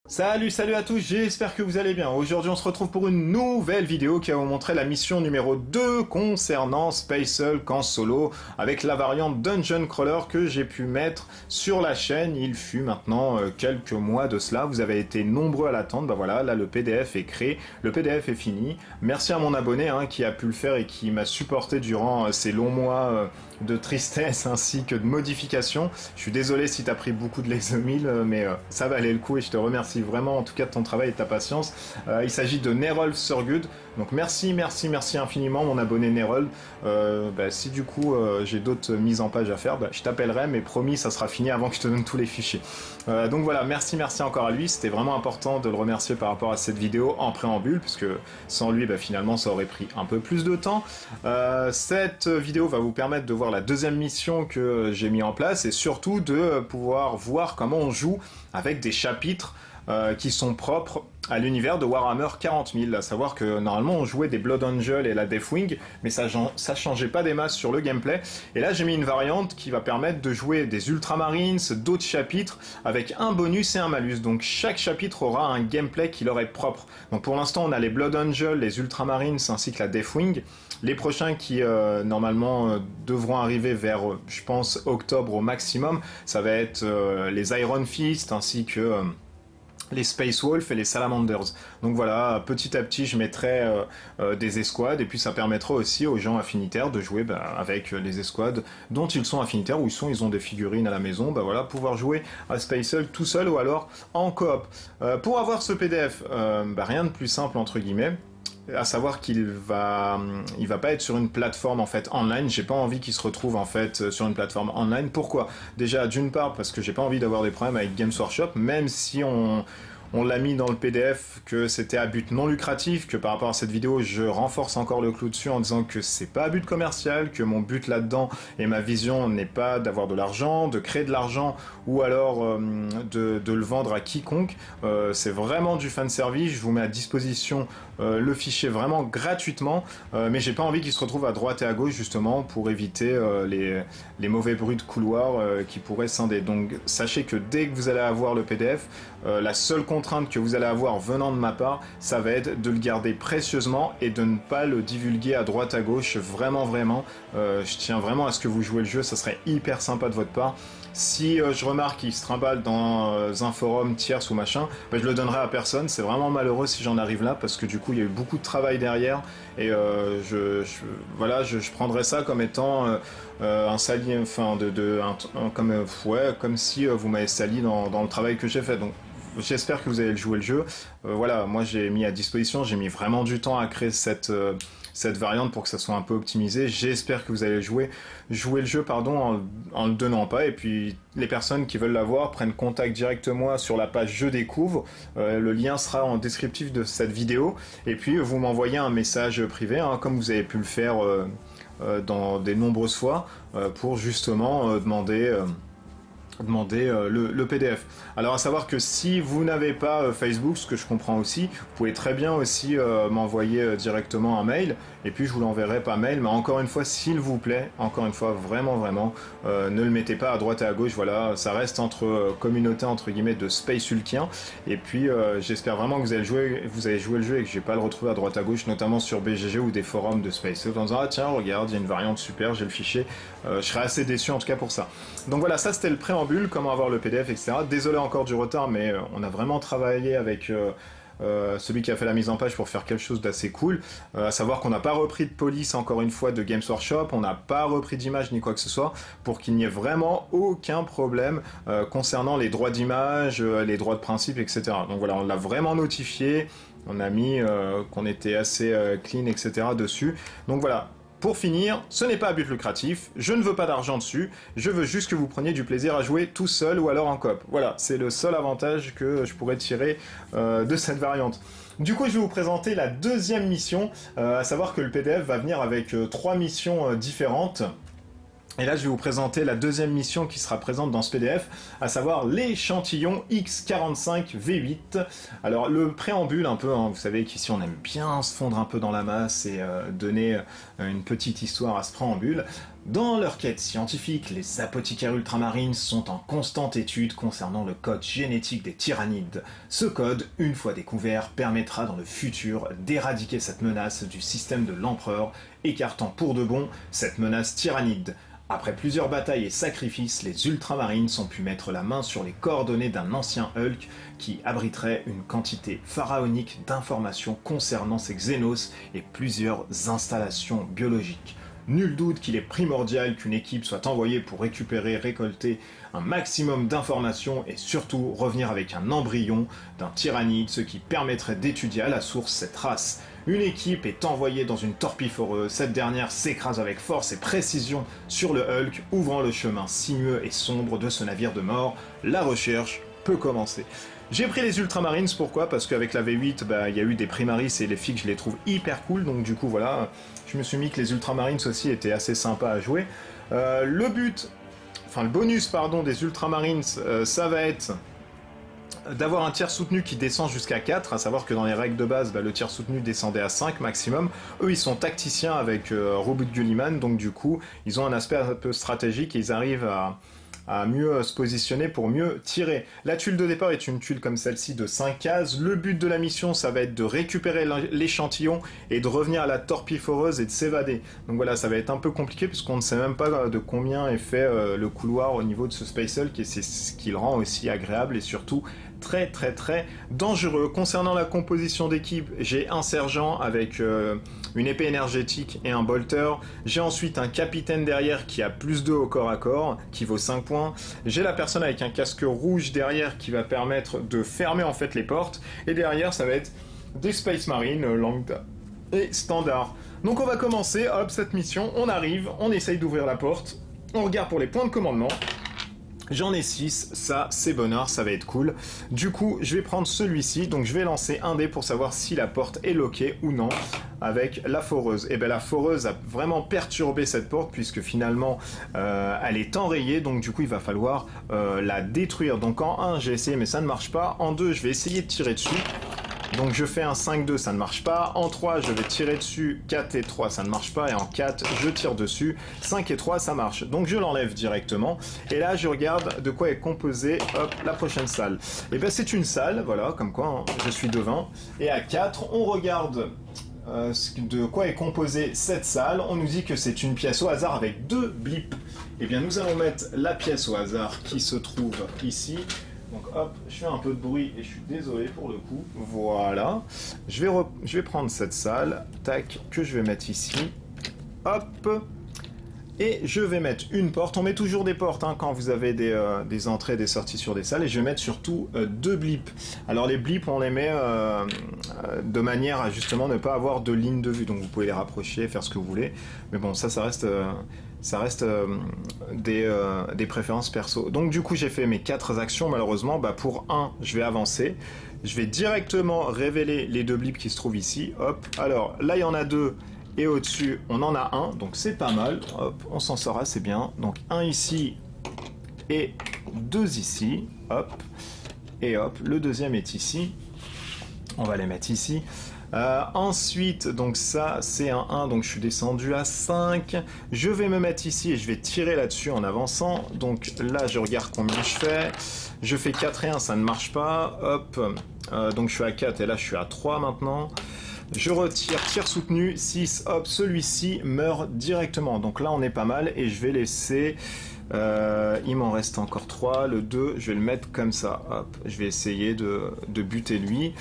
Salut à tous, j'espère que vous allez bien. Aujourd'hui on se retrouve pour une nouvelle vidéo qui va vous montrer la mission numéro 2 concernant Space Hulk en solo avec la variante Dungeon Crawler que j'ai pu mettre sur la chaîne. Il fut maintenant quelques mois de cela, vous avez été nombreux à l'attendre. Bah voilà, là le PDF est créé, le PDF est fini. Merci à mon abonné qui a pu le faire et qui m'a supporté durant ces longs mois de tristesse ainsi que de modifications. Je suis désolé si t'as pris beaucoup de l'exomil, mais ça valait le coup et je te remercie vraiment en tout cas de ton travail et de ta patience. Il s'agit de Nerol Surgood, donc merci infiniment mon abonné Nerol. Si du coup j'ai d'autres mises en page à faire, je t'appellerai, mais promis ça sera fini avant que je te donne tous les fichiers. Donc voilà, merci encore à lui, c'était vraiment important de le remercier par rapport à cette vidéo en préambule, puisque sans lui finalement ça aurait pris un peu plus de temps. Cette vidéo va vous permettre de voir la deuxième mission que j'ai mis en place et surtout de pouvoir voir comment on joue avec des chapitres qui sont propres à l'univers de Warhammer 40 000, à savoir que normalement on jouait des Blood Angel et la Deathwing, mais ça changeait pas des masses sur le gameplay, et là j'ai mis une variante qui va permettre de jouer des Ultramarines, d'autres chapitres, avec un bonus et un malus, donc chaque chapitre aura un gameplay qui leur est propre. Donc pour l'instant on a les Blood Angel, les Ultramarines ainsi que la Deathwing. Les prochains qui normalement devront arriver vers, je pense, octobre au maximum, ça va être les Iron Fist ainsi que les Space Wolf et les Salamanders. Donc voilà, petit à petit je mettrai des escouades et puis ça permettra aussi aux gens affinitaires de jouer avec les escouades dont ils sont affinitaires ou ils ont des figurines à la maison, voilà, pouvoir jouer à Space Hulk tout seul ou alors en coop. Pour avoir ce PDF, rien de plus simple entre guillemets. À savoir qu'il va pas être sur une plateforme en fait online. J'ai pas envie qu'il se retrouve en fait sur une plateforme online. Pourquoi? Déjà d'une part parce que j'ai pas envie d'avoir des problèmes avec Games Workshop, même si on l'a mis dans le PDF que c'était à but non lucratif, que par rapport à cette vidéo je renforce encore le clou dessus en disant que c'est pas à but commercial, que mon but là-dedans et ma vision n'est pas d'avoir de l'argent, de créer de l'argent ou alors de le vendre à quiconque. C'est vraiment du fan service, je vous mets à disposition le fichier vraiment gratuitement, mais j'ai pas envie qu'il se retrouve à droite et à gauche justement pour éviter les mauvais bruits de couloir qui pourraient scinder. Donc sachez que dès que vous allez avoir le PDF, la seule contrainte que vous allez avoir venant de ma part, ça va être de le garder précieusement et de ne pas le divulguer à droite à gauche. Vraiment, je tiens vraiment à ce que vous jouez le jeu, ça serait hyper sympa de votre part. Si je remarque qu'il se trimballe dans un forum tierce ou machin, je le donnerai à personne. C'est vraiment malheureux si j'en arrive là, parce que du coup il y a eu beaucoup de travail derrière et je prendrais ça comme étant un sali, enfin comme si vous m'avez sali dans le travail que j'ai fait. Donc j'espère que vous allez jouer le jeu. Voilà, moi j'ai mis à disposition, j'ai mis vraiment du temps à créer cette variante pour que ça soit un peu optimisé. J'espère que vous allez jouer le jeu en le donnant pas. Et puis les personnes qui veulent l'avoir prennent contact directement sur la page Je découvre. Le lien sera en descriptif de cette vidéo. Et puis vous m'envoyez un message privé, comme vous avez pu le faire dans des nombreuses fois, pour justement demander le PDF. Alors à savoir que si vous n'avez pas Facebook, ce que je comprends aussi, vous pouvez très bien aussi m'envoyer directement un mail et puis je vous l'enverrai par mail, mais encore une fois s'il vous plaît, encore une fois vraiment ne le mettez pas à droite et à gauche. Voilà, ça reste entre communauté entre guillemets de Space Hulkien, et puis j'espère vraiment que vous allez jouer le jeu et que je vais pas le retrouver à droite à gauche, notamment sur BGG ou des forums de Space Hulk en disant tiens regarde il y a une variante super, j'ai le fichier. Je serais assez déçu en tout cas pour ça. Donc voilà, ça c'était le préambule, comment avoir le PDF, etc. Désolé encore du retard, mais on a vraiment travaillé avec celui qui a fait la mise en page pour faire quelque chose d'assez cool. À savoir qu'on n'a pas repris de police encore une fois de Games Workshop, on n'a pas repris d'image ni quoi que ce soit, pour qu'il n'y ait vraiment aucun problème concernant les droits d'image, les droits de principe, etc. Donc voilà, on l'a vraiment notifié, on a mis qu'on était assez clean, etc. dessus. Donc voilà. Pour finir, ce n'est pas à but lucratif, je ne veux pas d'argent dessus, je veux juste que vous preniez du plaisir à jouer tout seul ou alors en coop. Voilà, c'est le seul avantage que je pourrais tirer de cette variante. Du coup, je vais vous présenter la deuxième mission, à savoir que le PDF va venir avec 3 missions différentes. Et là, je vais vous présenter la deuxième mission qui sera présente dans ce PDF, à savoir l'échantillon X45V8. Alors, le préambule un peu, hein, vous savez qu'ici on aime bien se fondre un peu dans la masse et donner une petite histoire à ce préambule. Dans leur quête scientifique, les apothicaires ultramarines sont en constante étude concernant le code génétique des tyrannides. Ce code, une fois découvert, permettra dans le futur d'éradiquer cette menace du système de l'empereur, écartant pour de bon cette menace tyrannide. Après plusieurs batailles et sacrifices, les Ultramarines ont pu mettre la main sur les coordonnées d'un ancien Hulk qui abriterait une quantité pharaonique d'informations concernant ces Xénos et plusieurs installations biologiques. Nul doute qu'il est primordial qu'une équipe soit envoyée pour récolter un maximum d'informations et surtout revenir avec un embryon d'un tyrannide, ce qui permettrait d'étudier à la source cette race. Une équipe est envoyée dans une torpille-foreuse, cette dernière s'écrase avec force et précision sur le Hulk, ouvrant le chemin sinueux et sombre de ce navire de mort. La recherche peut commencer. J'ai pris les Ultramarines, pourquoi? Parce qu'avec la V8, il y a eu des Primaris et les figues, je les trouve hyper cool, donc du coup voilà, je me suis mis que les Ultramarines aussi étaient assez sympas à jouer. Le bonus des Ultramarines, ça va être d'avoir un tir soutenu qui descend jusqu'à 4, à savoir que dans les règles de base, le tir soutenu descendait à 5 maximum. Eux, ils sont tacticiens avec Robot Gulliman, donc du coup, ils ont un aspect un peu stratégique et ils arrivent à mieux se positionner pour mieux tirer. La tuile de départ est une tuile comme celle-ci de 5 cases. Le but de la mission, ça va être de récupérer l'échantillon et de revenir à la torpille foreuse et de s'évader. Donc voilà, ça va être un peu compliqué puisqu'on ne sait même pas de combien est fait le couloir au niveau de ce Space Hulk et c'est ce qui le rend aussi agréable et surtout très dangereux. Concernant la composition d'équipe, j'ai un sergent avec une épée énergétique et un bolter. J'ai ensuite un capitaine derrière qui a +2 au corps à corps, qui vaut 5 points. J'ai la personne avec un casque rouge derrière qui va permettre de fermer en fait les portes. Et derrière, ça va être des Space Marines, lambda et standard. Donc on va commencer, hop, cette mission, on arrive, on essaye d'ouvrir la porte, on regarde pour les points de commandement. J'en ai 6, ça c'est bonheur, ça va être cool. Du coup, je vais prendre celui-ci, donc je vais lancer un dé pour savoir si la porte est lockée ou non avec la foreuse. Et bien la foreuse a vraiment perturbé cette porte puisque finalement elle est enrayée, donc du coup il va falloir la détruire. Donc en 1 j'ai essayé mais ça ne marche pas, en 2 je vais essayer de tirer dessus. Donc je fais un 5-2, ça ne marche pas. En 3, je vais tirer dessus. 4 et 3, ça ne marche pas. Et en 4, je tire dessus. 5 et 3, ça marche. Donc je l'enlève directement. Et là, je regarde de quoi est composée la prochaine salle. Et bien c'est une salle, voilà, comme quoi hein, je suis devin. Et à 4, on regarde de quoi est composée cette salle. On nous dit que c'est une pièce au hasard avec 2 blips. Et bien nous allons mettre la pièce au hasard qui se trouve ici. Donc hop, je fais un peu de bruit et je suis désolé pour le coup. Voilà. Je vais prendre cette salle, tac, que je vais mettre ici. Hop. Et je vais mettre une porte. On met toujours des portes hein, quand vous avez des entrées et des sorties sur des salles. Et je vais mettre surtout 2 blips. Alors les blips, on les met de manière à justement ne pas avoir de ligne de vue. Donc vous pouvez les rapprocher, faire ce que vous voulez. Mais bon, ça reste... des préférences perso. Donc du coup j'ai fait mes 4 actions malheureusement. Pour 1 je vais avancer. Je vais directement révéler les 2 blips qui se trouvent ici. Hop. Alors là il y en a 2 et au-dessus on en a un. Donc c'est pas mal. Hop. On s'en sort assez bien. Donc 1 ici et 2 ici. Hop. Et hop. Le deuxième est ici. On va les mettre ici. Ensuite, donc ça c'est un 1, donc je suis descendu à 5. Je vais me mettre ici et je vais tirer là-dessus en avançant. Donc là je regarde combien je fais. Je fais 4 et 1, ça ne marche pas. Hop, donc je suis à 4 et là je suis à 3 maintenant. Je retire, tir soutenu, 6, hop, celui-ci meurt directement. Donc là on est pas mal et je vais laisser... il m'en reste encore 3, le 2, je vais le mettre comme ça. Hop, je vais essayer de buter lui.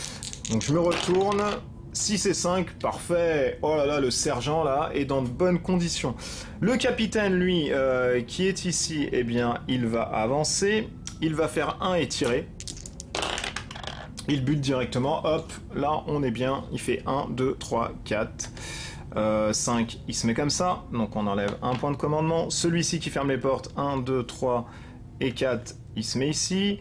Donc je me retourne... 6 et 5, parfait. Oh là là, le sergent là est dans de bonnes conditions. Le capitaine, lui, qui est ici, eh bien, il va avancer. Il va faire 1 et tirer. Il bute directement. Hop, là, on est bien. Il fait 1, 2, 3, 4, 5. Il se met comme ça. Donc, on enlève un point de commandement. Celui-ci qui ferme les portes. 1, 2, 3 et 4. Il se met ici.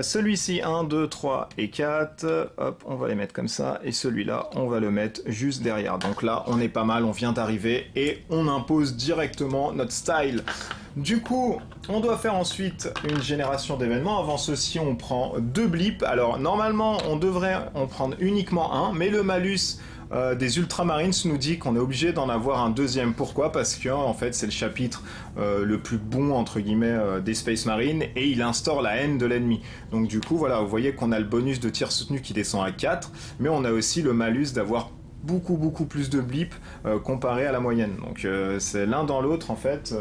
Celui-ci 1, 2, 3 et 4, hop, on va les mettre comme ça, et celui-là, on va le mettre juste derrière. Donc là, on est pas mal, on vient d'arriver, et on impose directement notre style. Du coup, on doit faire ensuite une génération d'événements. Avant ceci, on prend 2 blips. Alors, normalement, on devrait en prendre uniquement un, mais le malus des Ultramarines nous dit qu'on est obligé d'en avoir un deuxième. Pourquoi? Parce que en fait c'est le chapitre le plus bon entre guillemets des Space Marines et il instaure la haine de l'ennemi. Donc du coup voilà, vous voyez qu'on a le bonus de tir soutenu qui descend à 4, mais on a aussi le malus d'avoir beaucoup plus de blips comparé à la moyenne. Donc c'est l'un dans l'autre en fait,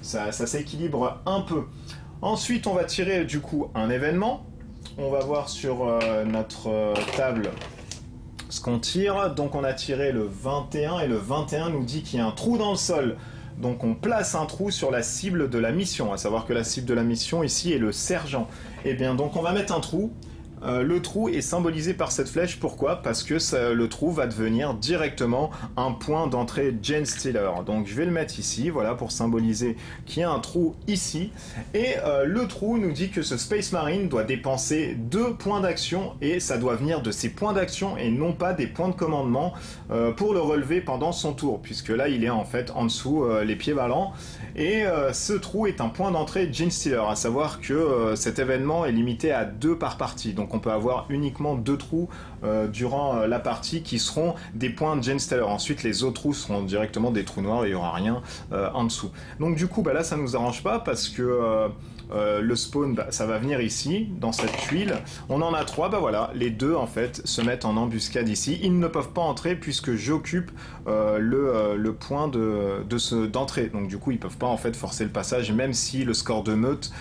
ça s'équilibre un peu. Ensuite on va tirer du coup un événement. On va voir sur notre table ce qu'on tire. Donc on a tiré le 21 et le 21 nous dit qu'il y a un trou dans le sol. Donc on place un trou sur la cible de la mission, à savoir que la cible de la mission ici est le sergent. Et bien donc on va mettre un trou. Le trou est symbolisé par cette flèche. Pourquoi? Parce que le trou va devenir directement un point d'entrée Genestealer. Donc je vais le mettre ici, voilà, pour symboliser qu'il y a un trou ici. Et le trou nous dit que ce Space Marine doit dépenser 2 points d'action et ça doit venir de ses points d'action et non pas des points de commandement pour le relever pendant son tour, puisque là il est en fait en dessous, les pieds ballants. Et ce trou est un point d'entrée Genestealer, à savoir que cet événement est limité à 2 par partie. Donc on peut avoir uniquement 2 trous durant la partie qui seront des points de Genestealer. Ensuite les autres trous seront directement des trous noirs et il n'y aura rien en dessous. Donc du coup là ça nous arrange pas parce que le spawn ça va venir ici dans cette tuile. On en a 3, voilà, les 2 en fait se mettent en embuscade ici. Ils ne peuvent pas entrer puisque j'occupe le point d'entrée. Donc du coup ils peuvent pas en fait forcer le passage même si le score de meute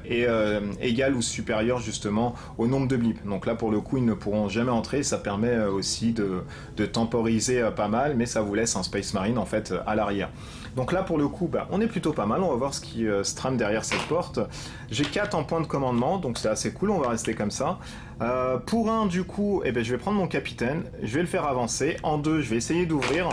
est égal ou supérieur justement au nombre de blips. Donc là pour le coup ils ne pourront jamais entrer. Ça permet aussi de temporiser pas mal, mais ça vous laisse un Space Marine en fait à l'arrière. Donc là pour le coup on est plutôt pas mal. On va voir ce qui se trame derrière cette porte. J'ai 4 en point de commandement, donc c'est assez cool, on va rester comme ça. Pour un du coup, je vais prendre mon capitaine, je vais le faire avancer. En 2, je vais essayer d'ouvrir.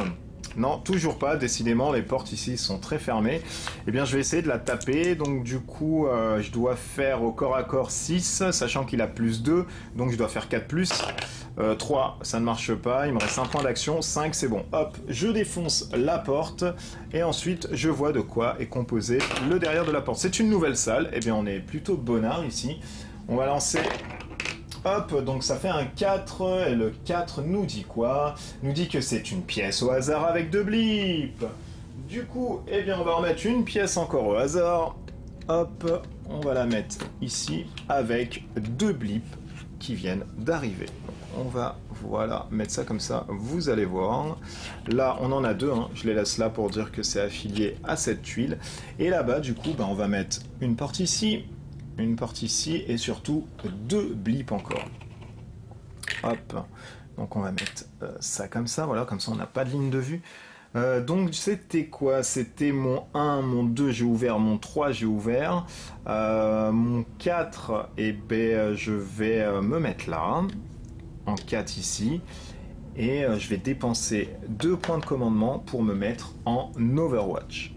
Non, toujours pas, décidément, les portes ici sont très fermées. Eh bien, je vais essayer de la taper, donc du coup, je dois faire au corps à corps 6, sachant qu'il a plus 2, donc je dois faire 4 plus. 3, ça ne marche pas, il me reste un point d'action, 5, c'est bon. Hop, je défonce la porte, et ensuite, je vois de quoi est composé le derrière de la porte. C'est une nouvelle salle, eh bien, on est plutôt bonnard ici. On va lancer... Hop, donc ça fait un 4, et le 4 nous dit quoi? Nous dit que c'est une pièce au hasard avec 2 blips. Du coup, on va en mettre une pièce encore au hasard. Hop, on va la mettre ici avec 2 blips qui viennent d'arriver. On va, voilà, mettre ça comme ça, vous allez voir. Là, on en a 2, je les laisse là pour dire que c'est affilié à cette tuile. Et là-bas, du coup, on va mettre une porte ici, et surtout 2 blips encore. Hop, donc on va mettre ça comme ça, voilà, comme ça on n'a pas de ligne de vue. Donc c'était quoi? C'était mon 1, mon 2 j'ai ouvert, mon 3 j'ai ouvert, mon 4, je vais me mettre là, en 4 ici, et je vais dépenser 2 points de commandement pour me mettre en Overwatch.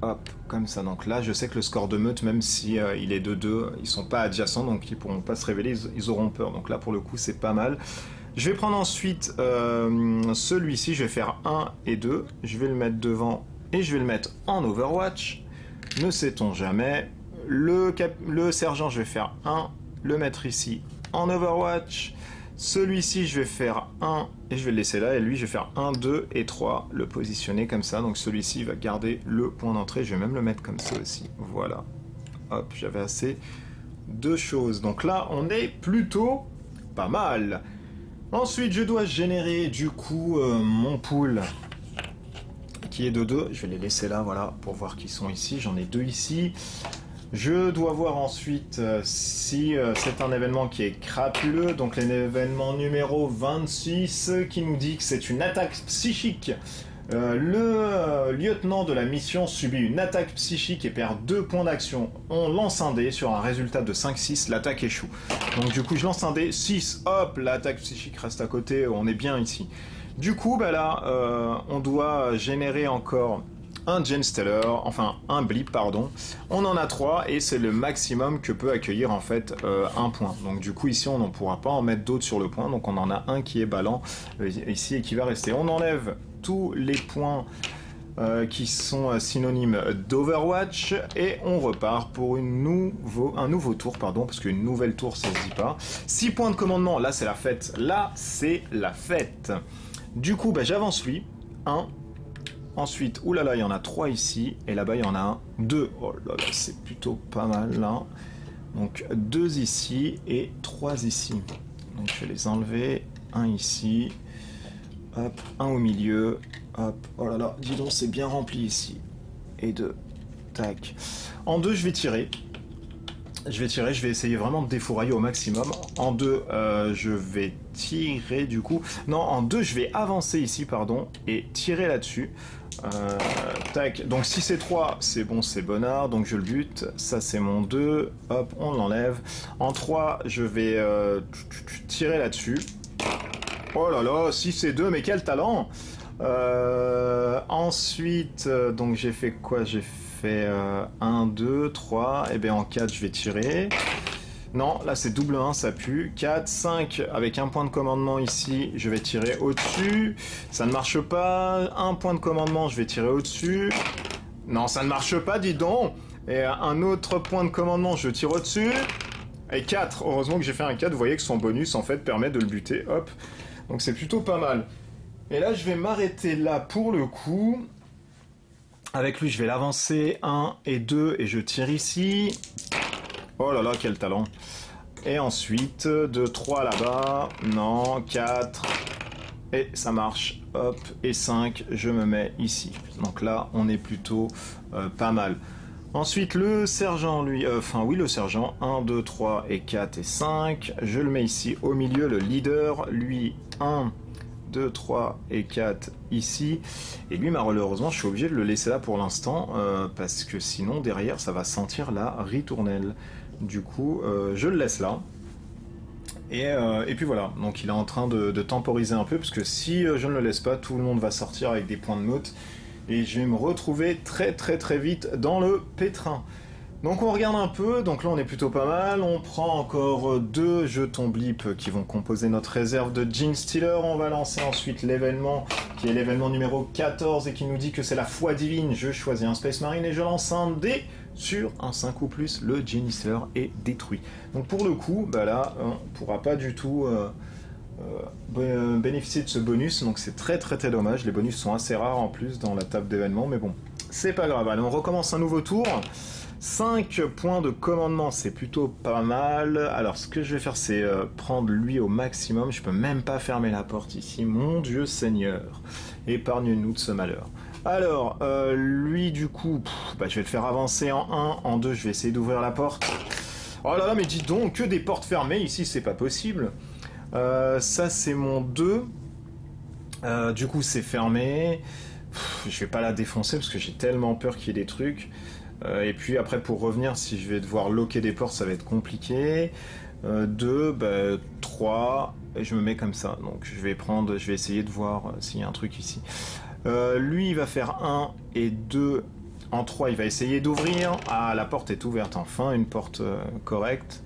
Hop, comme ça. Donc là, je sais que le score de meute, même si il est de 2, ils sont pas adjacents, donc ils pourront pas se révéler, ils auront peur. Donc là, pour le coup, c'est pas mal. Je vais prendre ensuite celui-ci, je vais faire 1 et 2. Je vais le mettre devant et je vais le mettre en Overwatch. Ne sait-on jamais. Le sergent, je vais faire 1, le mettre ici en Overwatch. Celui-ci, je vais faire 1 et je vais le laisser là. Et lui, je vais faire 1, 2 et 3, le positionner comme ça. Donc celui-ci va garder le point d'entrée. Je vais même le mettre comme ça aussi. Voilà. Hop, j'avais assez de choses. Donc là, on est plutôt pas mal. Ensuite, je dois générer du coup mon pool qui est de 2. Je vais les laisser là, voilà, pour voir qu'ils sont ici. J'en ai 2 ici. Je dois voir ensuite si c'est un événement qui est crapuleux, donc l'événement numéro 26 qui nous dit que c'est une attaque psychique. Le lieutenant de la mission subit une attaque psychique et perd 2 points d'action. On lance un dé sur un résultat de 5-6, l'attaque échoue. Donc du coup je lance un dé, 6, hop, l'attaque psychique reste à côté, on est bien ici. Du coup là, on doit générer encore un Genestealer, enfin un Blip pardon. On en a 3 et c'est le maximum que peut accueillir en fait un point. Donc du coup ici on n'en pourra pas en mettre d'autres sur le point, donc on en a un qui est ballant ici et qui va rester. On enlève tous les points qui sont synonymes d'Overwatch et on repart pour un nouveau tour, pardon, parce qu'une nouvelle tour ça se dit pas. 6 points de commandement, là c'est la fête, là c'est la fête. Du coup bah, j'avance lui, 1, ensuite, oulala il y en a 3 ici, et là-bas il y en a 1, 2, oh là là c'est plutôt pas mal là. Donc 2 ici et 3 ici, donc je vais les enlever, 1 ici, hop, 1 au milieu, hop, oh là là, dis donc c'est bien rempli ici, et 2, tac. En 2 je vais tirer, je vais essayer vraiment de défourailler au maximum. En 2 je vais tirer du coup, non en 2 je vais avancer ici pardon, et tirer là-dessus. Tac, donc si c'est 3, c'est bon, c'est bonnard, donc je le bute. Ça c'est mon 2, hop, on l'enlève. En 3, je vais tirer là-dessus. Oh là là, si c'est 2, mais quel talent! Ensuite, donc j'ai fait quoi? J'ai fait 1, 2, 3, et bien en 4 je vais tirer. Non, là c'est double 1, ça pue. 4, 5, avec un point de commandement ici, je vais tirer au-dessus. Ça ne marche pas. Un point de commandement, je vais tirer au-dessus. Non, ça ne marche pas, dis donc. Et un autre point de commandement, je tire au-dessus. Et 4, heureusement que j'ai fait un 4, vous voyez que son bonus en fait permet de le buter, hop. Donc c'est plutôt pas mal. Et là je vais m'arrêter là pour le coup. Avec lui je vais l'avancer, 1 et 2, et je tire ici. Oh là là, quel talent. Et ensuite, 2, 3 là-bas. Non, 4. Et ça marche. Hop, et 5, je me mets ici. Donc là, on est plutôt pas mal. Ensuite, le sergent, lui... Enfin, oui, le sergent. 1, 2, 3 et 4 et 5. Je le mets ici au milieu, le leader. Lui, 1, 2, 3 et 4 ici. Et lui, malheureusement, je suis obligé de le laisser là pour l'instant. Parce que sinon, derrière, ça va sentir la ritournelle. Du coup, je le laisse là. Et puis voilà, donc il est en train de temporiser un peu, parce que si je ne le laisse pas, tout le monde va sortir avec des points de note, et je vais me retrouver très très très vite dans le pétrin. Donc on regarde un peu, donc là on est plutôt pas mal, on prend encore 2 jetons blip qui vont composer notre réserve de Genestealer, on va lancer ensuite l'événement, qui est l'événement numéro 14, et qui nous dit que c'est la foi divine, je choisis un Space Marine et je lance un dé sur un 5 ou plus, le Genestealer est détruit. Donc pour le coup, bah là, on ne pourra pas du tout bénéficier de ce bonus, donc c'est très très très dommage, les bonus sont assez rares en plus dans la table d'événements, mais bon, c'est pas grave, allez on recommence un nouveau tour. 5 points de commandement, c'est plutôt pas mal. Alors ce que je vais faire, c'est prendre lui au maximum. Je peux même pas fermer la porte ici. Mon Dieu Seigneur, épargne-nous de ce malheur. Alors, lui du coup, bah, je vais le faire avancer en 1. En 2, je vais essayer d'ouvrir la porte. Oh là là, mais dis donc, que des portes fermées ici, c'est pas possible. Ça c'est mon 2. Du coup c'est fermé. Je vais pas la défoncer parce que j'ai tellement peur qu'il y ait des trucs. Et puis après pour revenir, si je vais devoir locker des portes, ça va être compliqué. 2, bah, 3, et je me mets comme ça. Donc je vais essayer de voir s'il y a un truc ici. Lui il va faire 1 et 2. En 3 il va essayer d'ouvrir. Ah, la porte est ouverte enfin, une porte correcte.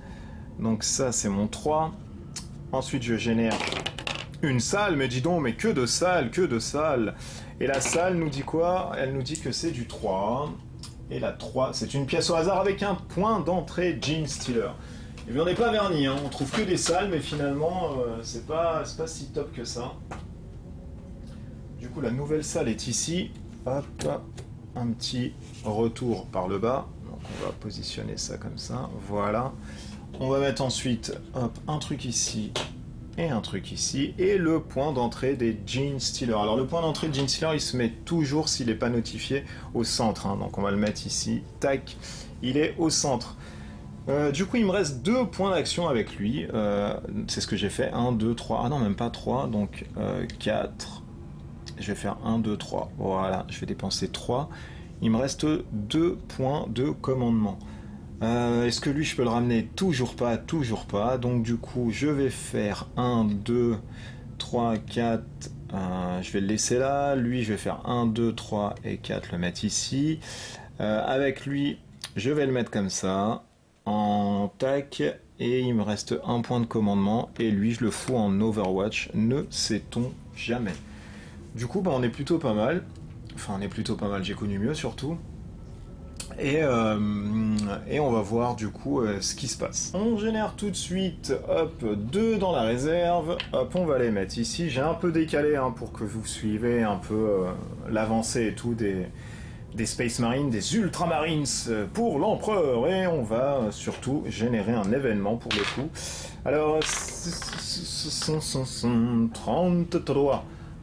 Donc ça c'est mon 3. Ensuite je génère une salle, mais dis donc, mais que de salles, que de salles. Et la salle nous dit quoi? Elle nous dit que c'est du 3. Et la 3, c'est une pièce au hasard avec un point d'entrée Genestealer. Et bien on n'est pas verni, hein. On trouve que des salles, mais finalement c'est pas si top que ça. Du coup la nouvelle salle est ici. Hop, un petit retour par le bas. Donc on va positionner ça comme ça, voilà. On va mettre ensuite, hop, un truc ici et un truc ici, et le point d'entrée des Genestealer. Alors le point d'entrée de Genestealer, il se met toujours, s'il n'est pas notifié, au centre, hein. Donc on va le mettre ici, tac, il est au centre. Du coup il me reste 2 points d'action avec lui, c'est ce que j'ai fait, 1, 2, 3, ah non même pas 3, donc 4, je vais faire 1, 2, 3, voilà, je vais dépenser 3, il me reste 2 points de commandement. Est-ce que lui je peux le ramener? Toujours pas, toujours pas. Donc du coup je vais faire 1, 2, 3, 4, Je vais le laisser là. Lui, je vais faire 1, 2, 3 et 4, le mettre ici. Avec lui, je vais le mettre comme ça. En tac. Et il me reste un point de commandement. Et lui, je le fous en Overwatch. Ne sait-on jamais. Du coup, bah, on est plutôt pas mal. Enfin, on est plutôt pas mal. J'ai connu mieux surtout. Et on va voir du coup ce qui se passe. On génère tout de suite, hop, 2 dans la réserve, hop, on va les mettre ici. J'ai un peu décalé hein, pour que vous suivez un peu l'avancée et tout des Space Marines, des Ultramarines pour l'Empereur. Et on va surtout générer un événement pour le coup. Alors,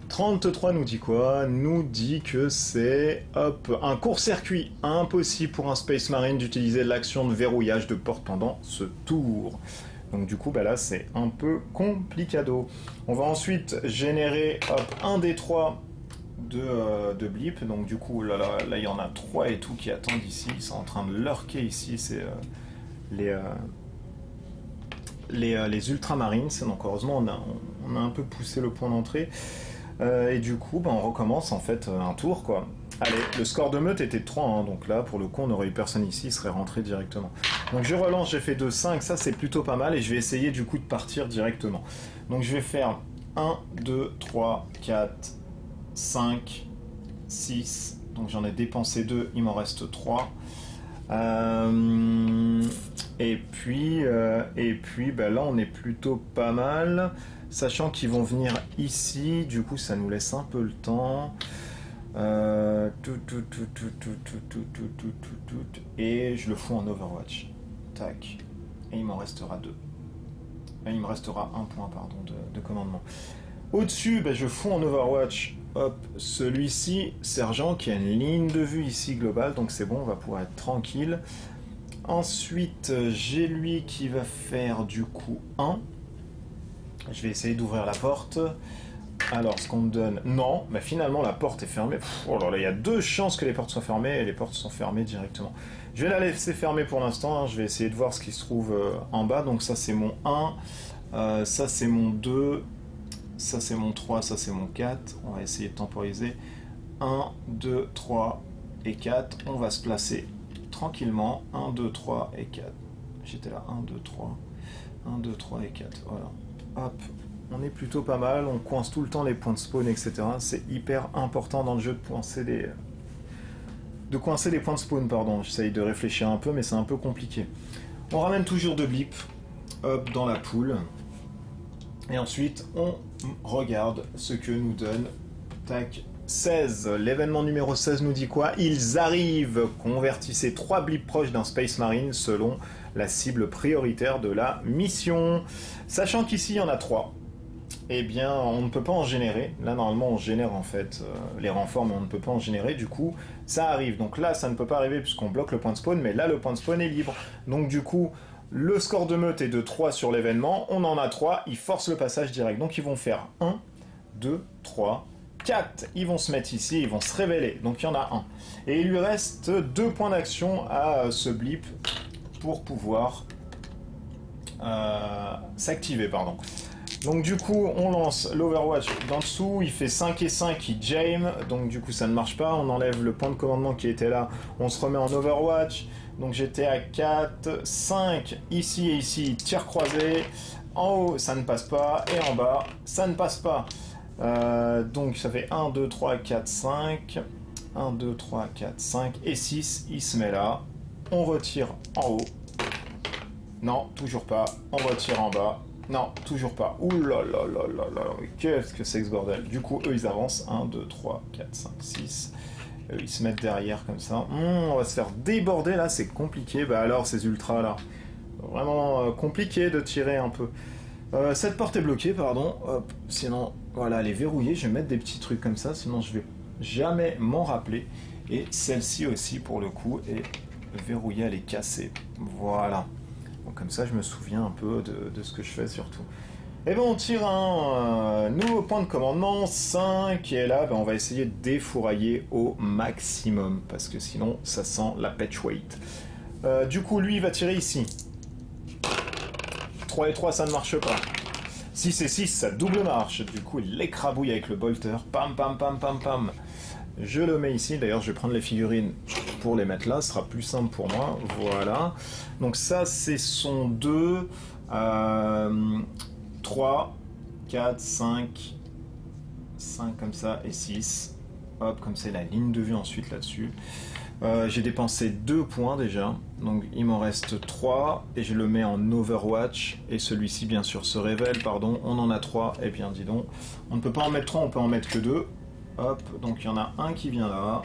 33 nous dit quoi? Nous dit que c'est un court-circuit impossible pour un Space Marine d'utiliser l'action de verrouillage de porte pendant ce tour. Donc du coup, bah là, c'est un peu complicado. On va ensuite générer un des 3 de blip. Donc du coup, là, il y en a 3 et tout qui attendent ici. Ils sont en train de lurker ici. C'est les Ultramarines. Donc heureusement, on a un peu poussé le point d'entrée. Et du coup, bah, on recommence en fait un tour quoi. Allez, le score de meute était de 3, hein, donc là pour le coup on n'aurait eu personne ici, il serait rentré directement. Donc je relance, j'ai fait 2, 5, ça c'est plutôt pas mal et je vais essayer du coup de partir directement. Donc je vais faire 1, 2, 3, 4, 5, 6, donc j'en ai dépensé 2, il m'en reste 3. Et puis bah, là on est plutôt pas mal. Sachant qu'ils vont venir ici, du coup ça nous laisse un peu le temps. Et je le fous en Overwatch. Tac. Et il m'en restera 2. Et il me restera 1 point pardon, de commandement. Au-dessus, bah, je fous en Overwatch. Hop, celui-ci, Sergent, qui a une ligne de vue ici globale, donc c'est bon, on va pouvoir être tranquille. Ensuite, j'ai lui qui va faire du coup 1. Je vais essayer d'ouvrir la porte. Alors, ce qu'on me donne... Non, mais finalement, la porte est fermée. Oh là là, il y a 2 chances que les portes soient fermées, et les portes sont fermées directement. Je vais la laisser fermer pour l'instant. Hein. Je vais essayer de voir ce qui se trouve en bas. Donc ça, c'est mon 1. Ça, c'est mon 2. Ça, c'est mon 3. Ça, c'est mon 4. On va essayer de temporiser. 1, 2, 3 et 4. On va se placer tranquillement. 1, 2, 3 et 4. J'étais là. 1, 2, 3. 1, 2, 3 et 4. Voilà. Hop, on est plutôt pas mal, on coince tout le temps les points de spawn, etc. C'est hyper important dans le jeu de coincer les points de spawn, pardon. J'essaye de réfléchir un peu, mais c'est un peu compliqué. On ramène toujours de blip, hop, dans la poule. Et ensuite, on regarde ce que nous donne, tac, 16. L'événement numéro 16 nous dit quoi? Ils arrivent, convertissez 3 blips proches d'un Space Marine selon la cible prioritaire de la mission. Sachant qu'ici il y en a 3, eh bien on ne peut pas en générer. Là normalement on génère en fait les renforts, mais on ne peut pas en générer. Du coup ça arrive. Donc là ça ne peut pas arriver puisqu'on bloque le point de spawn, mais là le point de spawn est libre. Donc du coup le score de meute est de 3 sur l'événement. On en a 3, ils forcent le passage direct. Donc ils vont faire 1, 2, 3, 4. Ils vont se mettre ici, ils vont se révéler. Donc il y en a 1. Et il lui reste 2 points d'action à ce blip pour pouvoir s'activer, pardon. Donc du coup, on lance l'Overwatch d'en dessous, il fait 5 et 5, il jam, donc du coup ça ne marche pas, on enlève le point de commandement qui était là, on se remet en Overwatch, donc j'étais à 4, 5, ici et ici, tir croisé, en haut ça ne passe pas, et en bas ça ne passe pas. Donc ça fait 1, 2, 3, 4, 5, 1, 2, 3, 4, 5, et 6, il se met là. On retire en haut. Non, toujours pas. On retire en bas. Non, toujours pas. Ouh là là là là là. Qu'est-ce que c'est que ce bordel? Du coup, eux, ils avancent. 1, 2, 3, 4, 5, 6. Ils se mettent derrière comme ça. On va se faire déborder là, c'est compliqué. Bah alors, ces ultras là. Vraiment compliqué de tirer un peu. Cette porte est bloquée, pardon. Hop. Sinon, voilà, elle est verrouillée. Je vais mettre des petits trucs comme ça, sinon je vais jamais m'en rappeler. Et celle-ci aussi, pour le coup, est verrouillée, elle est cassée. Voilà. Donc comme ça, je me souviens un peu de ce que je fais surtout. Et ben on tire un nouveau point de commandement, 5, et là, ben, on va essayer de défourailler au maximum, parce que sinon, ça sent la patch weight. Du coup, lui, il va tirer ici. 3 et 3, ça ne marche pas. 6 et 6, ça double marche. Du coup, il l'écrabouille avec le bolter. Pam, pam, pam, pam, pam. Je le mets ici. D'ailleurs, je vais prendre les figurines pour les mettre là. Ce sera plus simple pour moi. Voilà. Donc ça, c'est son 2, 3, 4, 5, 5 comme ça et 6. Hop, comme c'est la ligne de vue ensuite là-dessus. J'ai dépensé 2 points déjà, donc il m'en reste 3 et je le mets en Overwatch et celui-ci bien sûr se révèle, pardon, on en a 3, et bien dis donc, on ne peut pas en mettre 3, on peut en mettre que 2, hop, donc il y en a un qui vient là,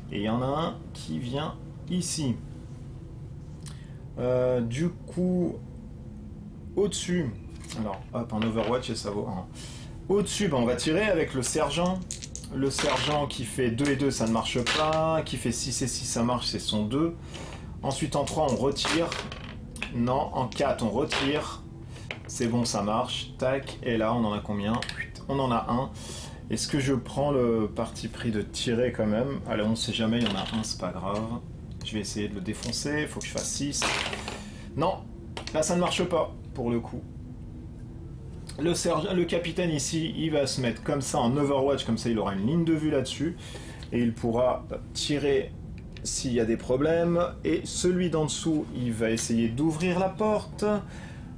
et il y en a un qui vient ici. Du coup, au-dessus, alors hop, en Overwatch et ça vaut 1. Au-dessus, on va tirer avec le sergent. Le sergent qui fait 2 et 2, ça ne marche pas. Qui fait 6 et 6, ça marche, c'est son 2. Ensuite, en 3, on retire. Non, en 4, on retire. C'est bon, ça marche. Tac, et là, on en a combien? On en a un. Est-ce que je prends le parti pris de tirer quand même? Allez, on ne sait jamais, il y en a un, c'est pas grave. Je vais essayer de le défoncer, il faut que je fasse 6. Non, là, ça ne marche pas, pour le coup. Le capitaine ici, il va se mettre comme ça en Overwatch, comme ça il aura une ligne de vue là-dessus, et il pourra tirer s'il y a des problèmes, et celui d'en dessous, il va essayer d'ouvrir la porte,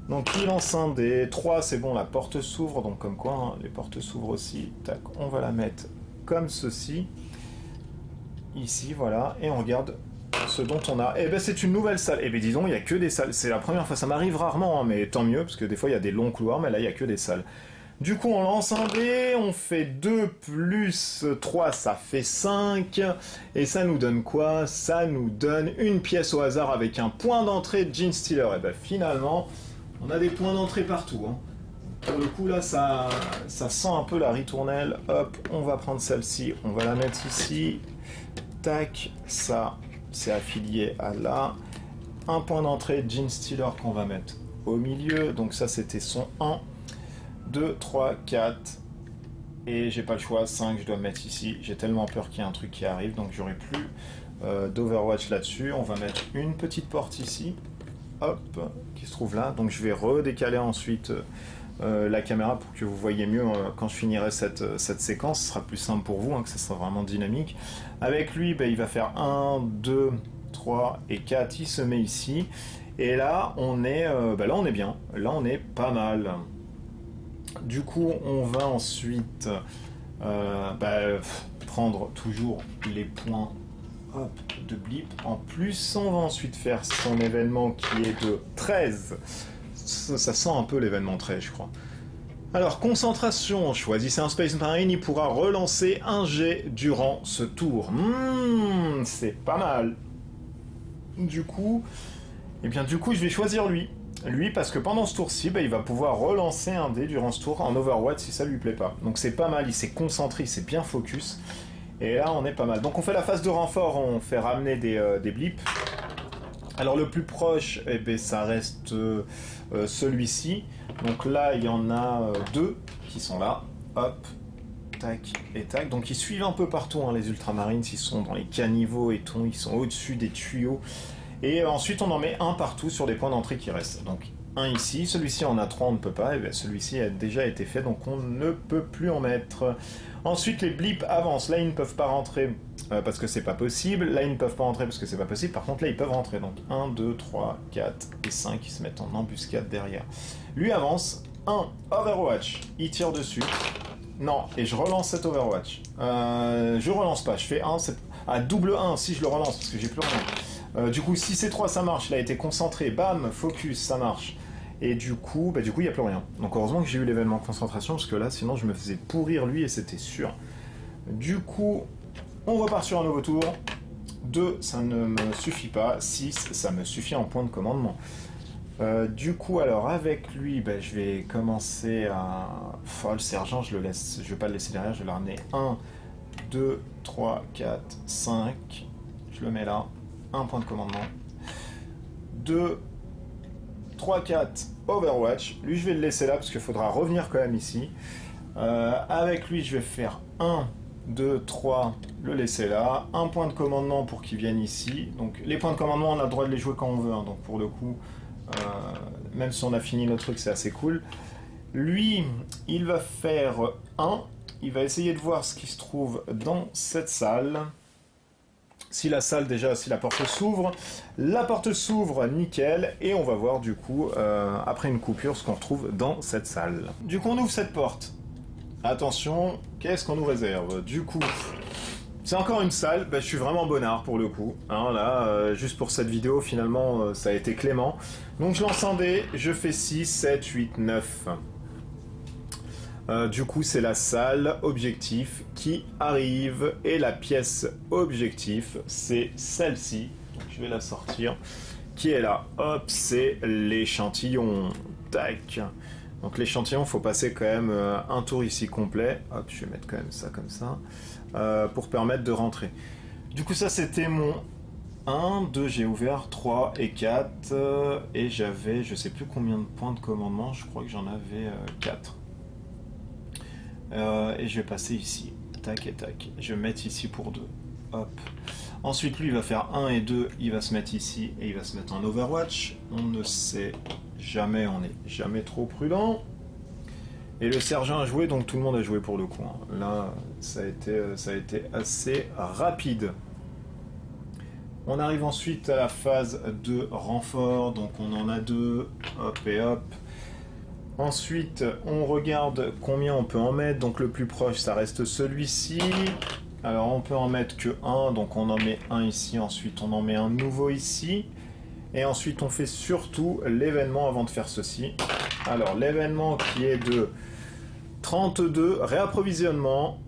donc il lance un dé, 3 c'est bon, la porte s'ouvre, donc comme quoi, hein, les portes s'ouvrent aussi, tac, on va la mettre comme ceci, ici, voilà, et on regarde ce dont on a... Eh ben c'est une nouvelle salle. Eh ben dis donc, il n'y a que des salles. C'est la première fois, ça m'arrive rarement, hein, mais tant mieux, parce que des fois il y a des longs couloirs, mais là il n'y a que des salles. Du coup on lance un dé, on fait 2 plus 3, ça fait 5. Et ça nous donne quoi? Ça nous donne une pièce au hasard avec un point d'entrée de Genestealer. Et ben finalement, on a des points d'entrée partout. Hein. Pour le coup là, ça sent un peu la ritournelle. Hop, on va prendre celle-ci, on va la mettre ici. Tac, ça... c'est affilié à là. Un point d'entrée Genestealer qu'on va mettre au milieu. Donc ça, c'était son 1, 2, 3, 4. Et j'ai pas le choix, 5, je dois mettre ici. J'ai tellement peur qu'il y ait un truc qui arrive, donc j'aurai plus d'Overwatch là-dessus. On va mettre une petite porte ici. Hop, qui se trouve là. Donc je vais redécaler ensuite la caméra pour que vous voyez mieux quand je finirai cette séquence. Ce sera plus simple pour vous, hein, que ça sera vraiment dynamique. Avec lui, il va faire 1, 2, 3 et 4. Il se met ici. Et là, on est, là, on est bien. Là, on est pas mal. Du coup, on va ensuite prendre toujours les points hop, de blip. En plus, on va ensuite faire son événement qui est de 13. Ça sent un peu l'événement 13, je crois. Alors, concentration, choisissez un Space Marine, il pourra relancer un jet durant ce tour. C'est pas mal. Du coup, je vais choisir lui. Lui, parce que pendant ce tour-ci, il va pouvoir relancer un dé durant ce tour en Overwatch si ça lui plaît pas. Donc c'est pas mal, il s'est concentré, il s'est bien focus. Et là, on est pas mal. Donc on fait la phase de renfort, on fait ramener des blips. Alors le plus proche, ça reste celui-ci. Donc là, il y en a 2 qui sont là. Hop, tac et tac. Donc ils suivent un peu partout, hein, les ultramarines. Ils sont dans les caniveaux et tout. Ils sont au-dessus des tuyaux. Et ensuite, on en met un partout sur les points d'entrée qui restent. Donc un ici. Celui-ci en a 3, on ne peut pas. Et celui-ci a déjà été fait, donc on ne peut plus en mettre. Ensuite, les blips avancent. Là, ils ne peuvent pas rentrer parce que c'est pas possible. Là, ils ne peuvent pas rentrer parce que c'est pas possible. Par contre, là, ils peuvent rentrer. Donc 1, 2, 3, 4 et 5 qui se mettent en embuscade derrière. Lui avance. 1, Overwatch. Il tire dessus. Non, et je relance cet Overwatch. Je relance pas. Je fais 1, double 1 si je le relance parce que j'ai plus rien. Du coup, si c'est 3, ça marche. Il a été concentré. Bam, focus, ça marche. Et du coup, il n'y a plus rien. Donc heureusement que j'ai eu l'événement concentration, parce que là, sinon, je me faisais pourrir lui, et c'était sûr. Du coup, on repart sur un nouveau tour. 2, ça ne me suffit pas. 6, ça me suffit en point de commandement. Du coup, alors, avec lui, je vais commencer à... le sergent, je vais pas le laisser derrière, je vais le ramener. 1, 2, 3, 4, 5. Je le mets là. Un point de commandement. 2, 3, 4, Overwatch. Lui, je vais le laisser là parce qu'il faudra revenir quand même ici. Avec lui, je vais faire 1, 2, 3, le laisser là. Un point de commandement pour qu'il vienne ici. Donc, les points de commandement, on a le droit de les jouer quand on veut. Hein. Donc, pour le coup, même si on a fini notre truc, c'est assez cool. Lui, il va faire 1. Il va essayer de voir ce qui se trouve dans cette salle. Si la salle déjà, si la porte s'ouvre, nickel, et on va voir du coup, après une coupure, ce qu'on retrouve dans cette salle. Du coup, on ouvre cette porte. Attention, qu'est-ce qu'on nous réserve? Du coup, c'est encore une salle, je suis vraiment bonnard pour le coup. Hein, là, juste pour cette vidéo, finalement, ça a été clément. Donc je lance un dé, je fais 6, 7, 8, 9. Du coup, c'est la salle objectif qui arrive. Et la pièce objectif, c'est celle-ci. Donc, je vais la sortir. Qui est là? Hop, c'est l'échantillon. Tac. Donc, l'échantillon, il faut passer quand même un tour ici complet. Hop, je vais mettre quand même ça comme ça. Pour permettre de rentrer. Du coup, ça, c'était mon 1, 2, j'ai ouvert 3 et 4. Et j'avais, je sais plus combien de points de commandement. Je crois que j'en avais 4. Et je vais passer ici, tac et tac, je vais mettre ici pour 2, hop. Ensuite lui il va faire 1 et 2, il va se mettre ici et il va se mettre en Overwatch. On ne sait jamais, on n'est jamais trop prudent. Et le sergent a joué, donc tout le monde a joué pour le coup. Hein. Là, ça a été assez rapide. On arrive ensuite à la phase de renfort, donc on en a 2, hop et hop. Ensuite, on regarde combien on peut en mettre. Donc le plus proche, ça reste celui-ci. Alors on peut en mettre que 1, donc on en met un ici. Ensuite, on en met un nouveau ici. Et ensuite, on fait surtout l'événement avant de faire ceci. Alors l'événement qui est de 32, réapprovisionnement.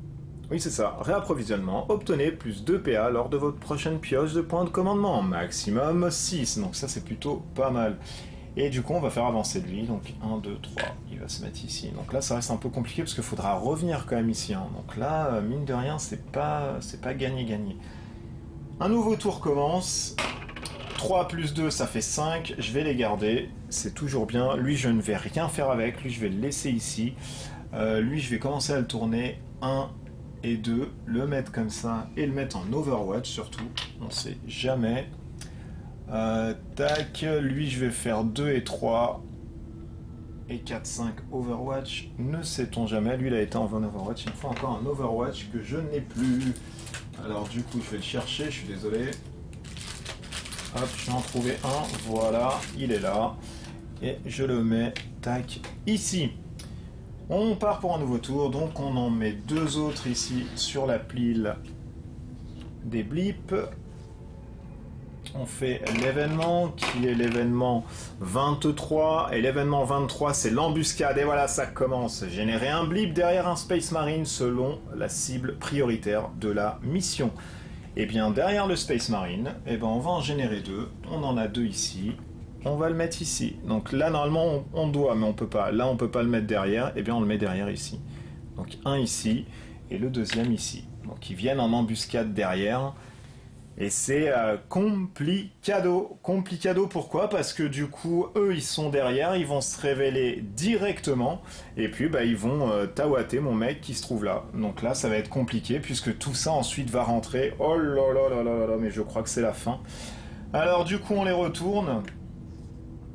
Oui, c'est ça, réapprovisionnement. Obtenez plus 2 PA lors de votre prochaine pioche de points de commandement. Maximum 6. Donc ça, c'est plutôt pas mal. Et du coup, on va faire avancer lui. Donc 1, 2, 3, il va se mettre ici. Donc là, ça reste un peu compliqué parce qu'il faudra revenir quand même ici. Hein. Donc là, mine de rien, c'est pas gagné-gagné. Un nouveau tour commence. 3 plus 2, ça fait 5. Je vais les garder. C'est toujours bien. Lui, je ne vais rien faire avec. Lui, je vais le laisser ici. Lui, je vais commencer à le tourner. 1 et 2. Le mettre comme ça. Et le mettre en Overwatch surtout. On ne sait jamais. Tac, lui je vais faire 2 et 3 et 4, 5 Overwatch, ne sait-on jamais, lui il a été en Overwatch, il me faut encore un Overwatch que je n'ai plus, alors du coup je vais le chercher, je suis désolé, hop je vais en trouver un, voilà, il est là, et je le mets, tac, ici. On part pour un nouveau tour, donc on en met 2 autres ici sur la pile des blips. On fait l'événement qui est l'événement 23 et l'événement 23 c'est l'embuscade et voilà ça commence. Générer un blip derrière un Space Marine selon la cible prioritaire de la mission. Et bien derrière le Space Marine, on va en générer 2. On en a 2 ici. On va le mettre ici. Donc là normalement on doit mais on peut pas. Là on peut pas le mettre derrière. Et bien on le met derrière ici. Donc un ici et le deuxième ici. Donc ils viennent en embuscade derrière. Et c'est complicado. Complicado pourquoi? Parce que du coup, eux, ils sont derrière, ils vont se révéler directement, et puis ils vont tawater mon mec qui se trouve là. Donc là, ça va être compliqué, puisque tout ça ensuite va rentrer. Oh là là là là là, mais je crois que c'est la fin. Alors du coup, on les retourne.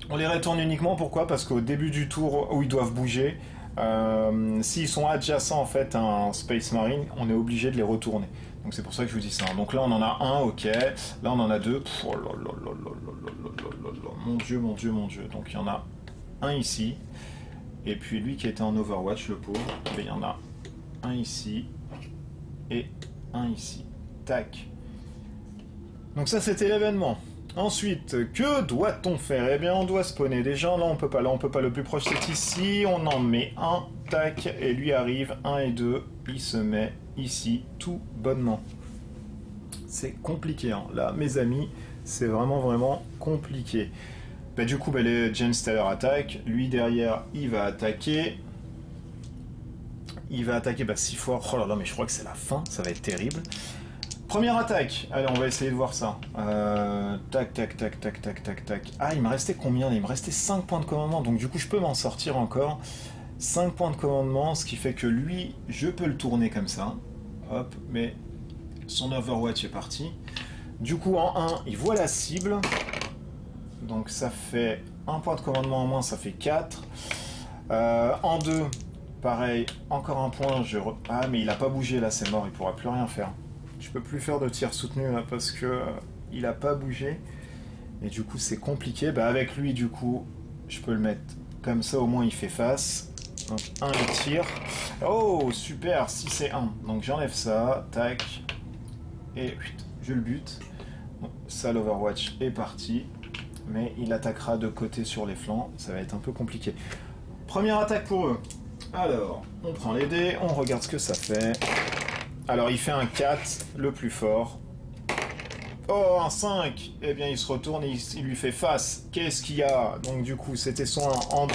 On les retourne uniquement, pourquoi? Parce qu'au début du tour, où ils doivent bouger, s'ils sont adjacents en fait à un Space Marine, on est obligé de les retourner. Donc c'est pour ça que je vous dis ça. Donc là on en a un, ok. Là on en a 2. Oh là là là là là là là là. Mon dieu, mon dieu, mon dieu. Donc il y en a un ici. Et puis lui qui était en Overwatch, le pauvre, il y en a un ici. Et un ici. Tac. Donc ça c'était l'événement. Ensuite, que doit-on faire? Eh bien, on doit spawner des gens. Là, on peut pas. Là, on peut pas. Le plus proche, c'est ici. On en met un. Tac. Et lui arrive. 1 et 2. Il se met ici, tout bonnement. C'est compliqué. Hein. Là, mes amis, c'est vraiment, vraiment compliqué. Du coup, les Gen Stellar attaquent. Lui, derrière, il va attaquer. Il va attaquer 6 fois. Oh là là, mais je crois que c'est la fin. Ça va être terrible. Première attaque, allez on va essayer de voir ça. Tac, tac, tac, tac, tac, tac, tac. Ah, il me restait combien? Il me restait 5 points de commandement, donc du coup je peux m'en sortir encore. 5 points de commandement, ce qui fait que lui, je peux le tourner comme ça. Hop, mais son Overwatch est parti. Du coup en 1, il voit la cible. Donc ça fait 1 point de commandement en moins, ça fait 4. En 2, pareil, encore un point. Ah, mais il a pas bougé là, c'est mort, il pourra plus rien faire. Je peux plus faire de tir soutenu là parce que il a pas bougé. Et du coup, c'est compliqué. Bah, avec lui, du coup, je peux le mettre comme ça, au moins il fait face. Donc 1, il tire. Oh, super, 6 et 1. Donc j'enlève ça, tac. Et je le bute. Bon, ça, l'Overwatch est parti. Mais il attaquera de côté sur les flancs. Ça va être un peu compliqué. Première attaque pour eux. Alors, on prend les dés, on regarde ce que ça fait. Alors, il fait un 4, le plus fort. Oh, un 5. Eh bien, il se retourne et il lui fait face. Qu'est-ce qu'il y a? Donc, du coup, c'était son 1 en 2.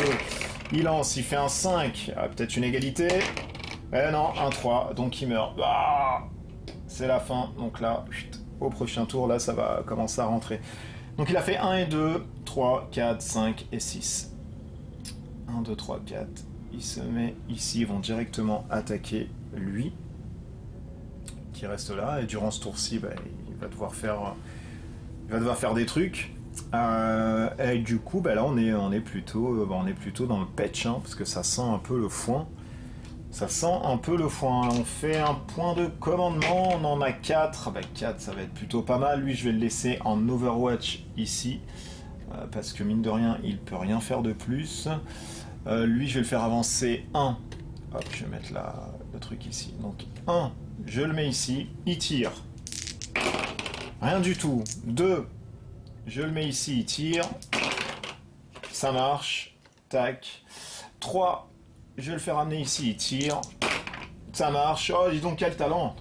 Il lance, il fait un 5. Ah, peut-être une égalité. Eh non, un 3. Donc, il meurt. Ah, c'est la fin. Donc là, au prochain tour, là, ça va commencer à rentrer. Donc, il a fait 1 et 2, 3, 4, 5 et 6. 1, 2, 3, 4. Il se met ici. Ils vont directement attaquer lui. Qui reste là. Et durant ce tour-ci, bah, il va devoir faire des trucs. Et du coup, bah là, on est plutôt dans le patch, hein, parce que ça sent un peu le foin. Ça sent un peu le foin. On fait un point de commandement. On en a 4. Bah, 4, ça va être plutôt pas mal. Lui, je vais le laisser en Overwatch ici. Parce que mine de rien, il peut rien faire de plus. Lui, je vais le faire avancer 1. Hop, je vais mettre le truc ici. Donc 1, je le mets ici. Il tire. Rien du tout. 2, je le mets ici, il tire. Ça marche. Tac. 3, je vais le faire amener ici, il tire. Ça marche. Oh, dis donc, quel talent.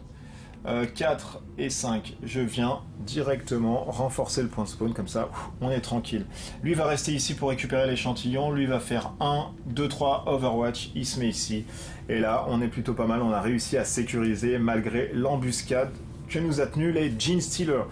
4 et 5, je viens directement renforcer le point de spawn, comme ça, on est tranquille. Lui va rester ici pour récupérer l'échantillon. Lui va faire 1, 2, 3, Overwatch. Il se met ici. Et là, on est plutôt pas mal. On a réussi à sécuriser malgré l'embuscade que nous a tenu les Genestealers.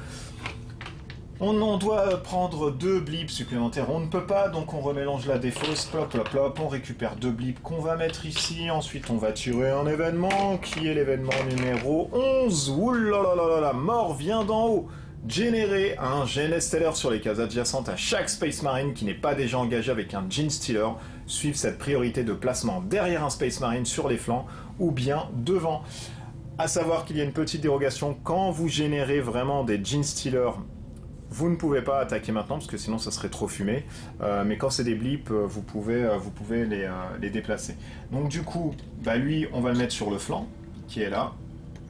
On en doit prendre 2 blips supplémentaires, on ne peut pas, donc on remélange la défausse, plop plop plop, on récupère 2 blips qu'on va mettre ici, ensuite on va tirer un événement, qui est l'événement numéro 11, oulalalala, mort vient d'en haut, générer un GNS Steller sur les cases adjacentes à chaque Space Marine qui n'est pas déjà engagé avec un Genestealer, suivre cette priorité de placement derrière un Space Marine sur les flancs, ou bien devant. À savoir qu'il y a une petite dérogation, quand vous générez vraiment des Genestealers, vous ne pouvez pas attaquer maintenant parce que sinon ça serait trop fumé. Mais quand c'est des blips, vous pouvez les déplacer. Donc du coup, bah lui, on va le mettre sur le flanc, qui est là.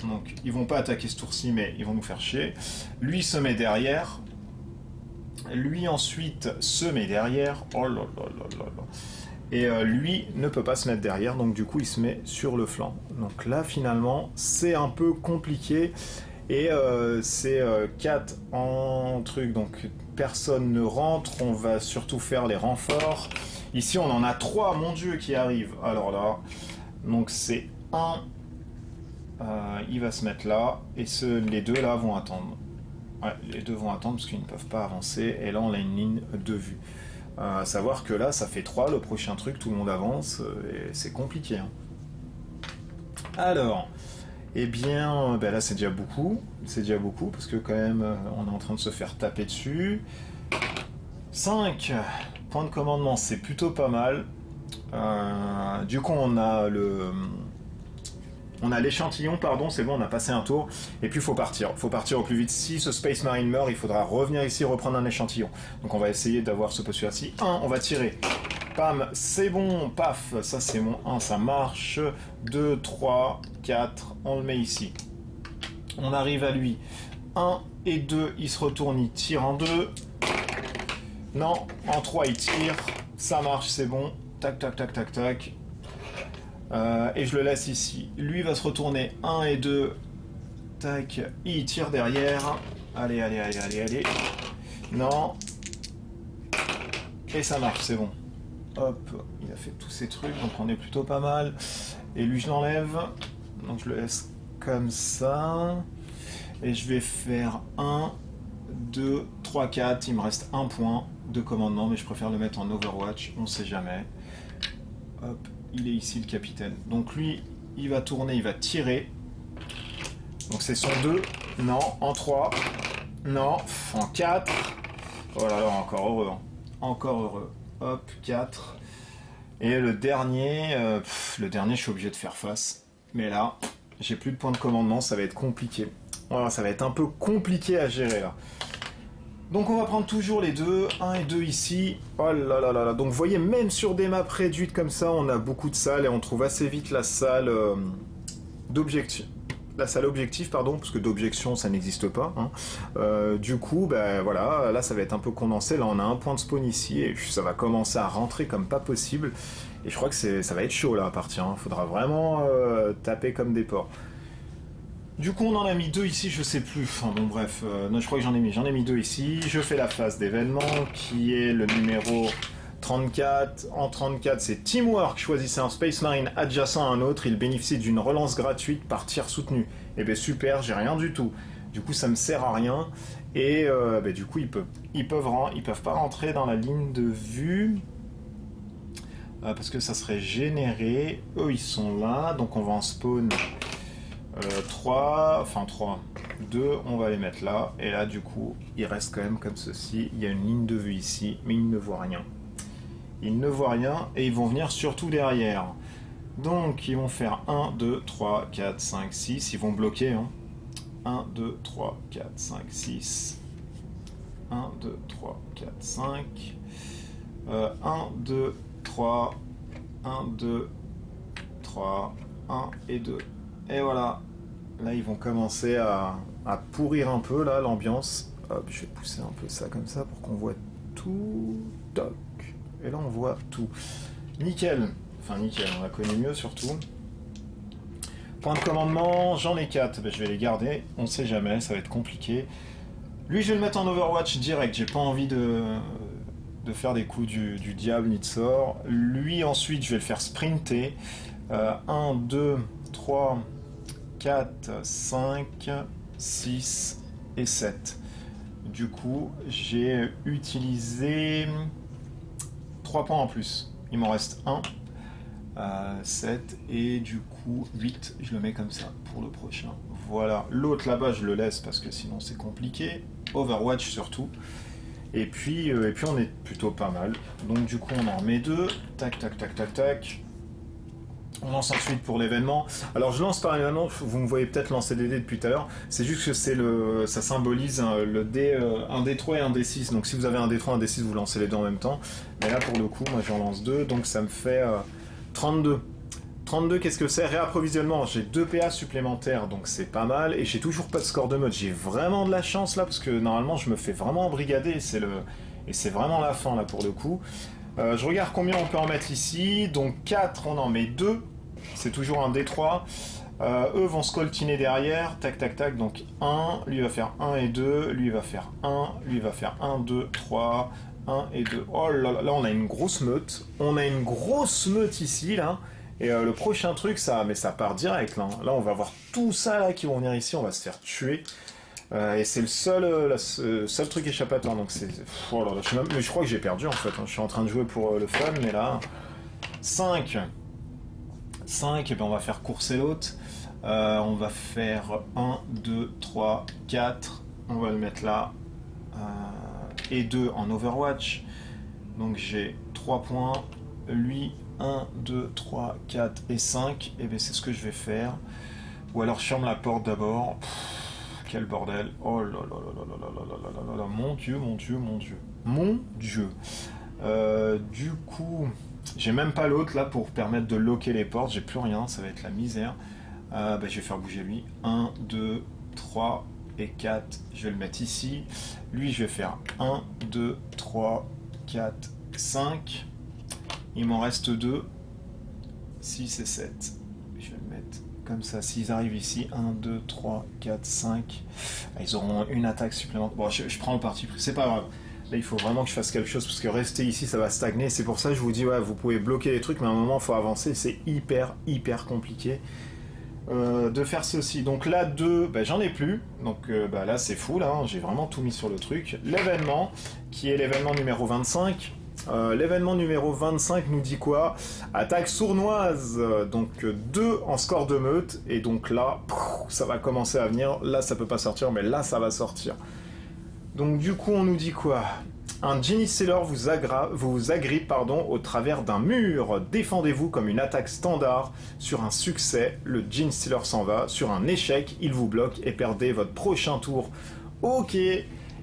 Donc ils vont pas attaquer ce tour-ci, mais ils vont nous faire chier. Lui se met derrière. Lui ensuite se met derrière. Oh là là là là là. Et lui ne peut pas se mettre derrière, donc du coup il se met sur le flanc. Donc là finalement, c'est un peu compliqué. Et c'est 4 en truc, donc personne ne rentre, on va surtout faire les renforts. Ici on en a 3, mon dieu, qui arrivent. Alors là, donc c'est 1, il va se mettre là, et les 2 là vont attendre. Ouais, les 2 vont attendre parce qu'ils ne peuvent pas avancer, et là on a une ligne de vue. À savoir que là ça fait 3, le prochain truc, tout le monde avance, et c'est compliqué. Hein. Alors... Eh bien, ben là c'est déjà beaucoup, parce que quand même on est en train de se faire taper dessus. 5 points de commandement, c'est plutôt pas mal. Du coup on a l'échantillon, pardon, c'est bon, on a passé un tour, et puis il faut partir au plus vite. Si ce Space Marine meurt, il faudra revenir ici reprendre un échantillon. Donc on va essayer d'avoir ce postulat-ci. 1, on va tirer. Pam, c'est bon, paf, ça c'est mon 1, ça marche. 2, 3, 4, on le met ici. On arrive à lui. 1 et 2, il se retourne, il tire en 2. Non, en 3, il tire. Ça marche, c'est bon. Tac, tac, tac, tac, tac. Et je le laisse ici. Lui va se retourner. 1 et 2. Tac, il tire derrière. Allez, allez, allez, allez, allez. Non. Et ça marche, c'est bon. Hop, il a fait tous ces trucs, donc on est plutôt pas mal. Et lui, je l'enlève. Donc je le laisse comme ça. Et je vais faire 1, 2, 3, 4. Il me reste un point de commandement, mais je préfère le mettre en Overwatch, on sait jamais. Hop, il est ici le capitaine. Donc lui, il va tourner, il va tirer. Donc c'est son 2. Non, en 3. Non, en 4. Oh là là, encore heureux. Hein. Encore heureux. Hop, 4. Et le dernier, je suis obligé de faire face. Mais là, j'ai plus de points de commandement, ça va être compliqué. Voilà, ça va être un peu compliqué à gérer là. Donc on va prendre toujours les deux, 1 et 2 ici. Oh là là là là. Donc vous voyez, même sur des maps réduites comme ça, on a beaucoup de salles et on trouve assez vite la salle d'objectif. La salle objectif, pardon, parce que d'objection ça n'existe pas. Hein. Du coup, ben voilà, là ça va être un peu condensé. Là on a un point de spawn ici et ça va commencer à rentrer comme pas possible. Et je crois que ça va être chaud là à partir. Hein. Faudra vraiment taper comme des porcs. Du coup, on en a mis 2 ici, je sais plus. Enfin bon, bref, non, je crois que j'en ai mis 2 ici. Je fais la phase d'événement qui est le numéro 34. En 34, c'est Teamwork. Choisissez un Space Marine adjacent à un autre. Il bénéficie d'une relance gratuite par tir soutenu. Et ben super, j'ai rien du tout. Du coup, ça me sert à rien. Et du coup, ils peuvent pas rentrer dans la ligne de vue. Parce que ça serait généré. Eux, ils sont là. Donc on va en spawn 3, 2, on va les mettre là. Et là, du coup, il reste quand même comme ceci. Il y a une ligne de vue ici, mais ils ne voient rien. Ils ne voient rien et ils vont venir surtout derrière. Donc, ils vont faire 1, 2, 3, 4, 5, 6. Ils vont bloquer. Hein. 1, 2, 3, 4, 5, 6. 1, 2, 3, 4, 5. 1, 2, 3. 1, 2, 3. 1 et 2. Et voilà. Là, ils vont commencer à pourrir un peu, là, l'ambiance. Hop, je vais pousser un peu ça comme ça pour qu'on voit tout. Toc. Et là, on voit tout. Nickel. Enfin, nickel, on a connu mieux, surtout. Point de commandement, j'en ai 4. Ben, je vais les garder. On sait jamais, ça va être compliqué. Lui, je vais le mettre en Overwatch direct. J'ai pas envie de faire des coups du diable ni de sort. Lui, ensuite, je vais le faire sprinter. 1, 2, 3... 4, 5, 6 et 7. Du coup, j'ai utilisé 3 points en plus. Il m'en reste 1, 7 et du coup 8. Je le mets comme ça pour le prochain. Voilà. L'autre là-bas, je le laisse parce que sinon c'est compliqué. Overwatch surtout. Et puis on est plutôt pas mal. Donc du coup, on en remet 2. Tac, tac, tac, tac, tac. On lance ensuite pour l'événement. Alors je lance par l'événement, vous me voyez peut-être lancer des dés depuis tout à l'heure. C'est juste que ça symbolise le dé, un D3 et un D6. Donc si vous avez un D3 et un D6, vous lancez les deux en même temps. Mais là pour le coup, moi j'en lance 2, donc ça me fait 32. 32, qu'est-ce que c'est? Réapprovisionnement, j'ai 2 PA supplémentaires, donc c'est pas mal. Et j'ai toujours pas de score de mode. J'ai vraiment de la chance là, parce que normalement je me fais vraiment embrigader. Et c'est vraiment la fin là pour le coup. Je regarde combien on peut en mettre ici. Donc 4, on en met 2. C'est toujours un D3. Eux vont se coltiner derrière. Tac, tac, tac. Donc 1. Lui va faire 1 et 2. Lui va faire 1. Lui va faire 1, 2, 3. 1 et 2. Oh là là, là on a une grosse meute. On a une grosse meute ici, là. Et le prochain truc, ça part direct, là. Là, on va voir tout ça, là, qui vont venir ici. On va se faire tuer. Et c'est le seul truc échappatoire, donc c'est... Oh là là, je crois que j'ai perdu en fait, hein. Je suis en train de jouer pour le fun, mais là... 5, et bien on va faire courser l'autre. On va faire 1, 2, 3, 4, on va le mettre là. Et 2 en Overwatch. Donc j'ai 3 points. Lui, 1, 2, 3, 4 et 5. Et bien c'est ce que je vais faire. Ou alors je ferme la porte d'abord. Quel bordel. Oh là là là là là là là là là là. Mon Dieu, mon Dieu, mon Dieu. Mon Dieu. Du coup, j'ai même pas l'autre là pour permettre de loquer les portes. J'ai plus rien, ça va être la misère. Je vais faire bouger lui. 1, 2, 3 et 4. Je vais le mettre ici. Lui, je vais faire 1, 2, 3, 4, 5. Il m'en reste 2. 6 et 7. Je vais le mettre comme ça, s'ils arrivent ici, 1, 2, 3, 4, 5, ils auront une attaque supplémentaire. Bon, je prends le parti pris, c'est pas grave. Là, il faut vraiment que je fasse quelque chose, parce que rester ici, ça va stagner. C'est pour ça que je vous dis, ouais, vous pouvez bloquer les trucs, mais à un moment, il faut avancer. C'est hyper, hyper compliqué de faire ceci. Donc là, 2, j'en ai plus. Donc là, c'est fou, là, hein. J'ai vraiment tout mis sur le truc. L'événement, qui est l'événement numéro 25. L'événement numéro 25 nous dit quoi? Attaque sournoise, donc 2 en score de meute, et donc là, ça va commencer à venir. Là, ça peut pas sortir, mais là, ça va sortir. Donc du coup, on nous dit quoi? Un Genie Stealer vous agrippe au travers d'un mur. Défendez-vous comme une attaque standard. Sur un succès, le Genie Stealer s'en va. Sur un échec, il vous bloque et perdez votre prochain tour. Ok.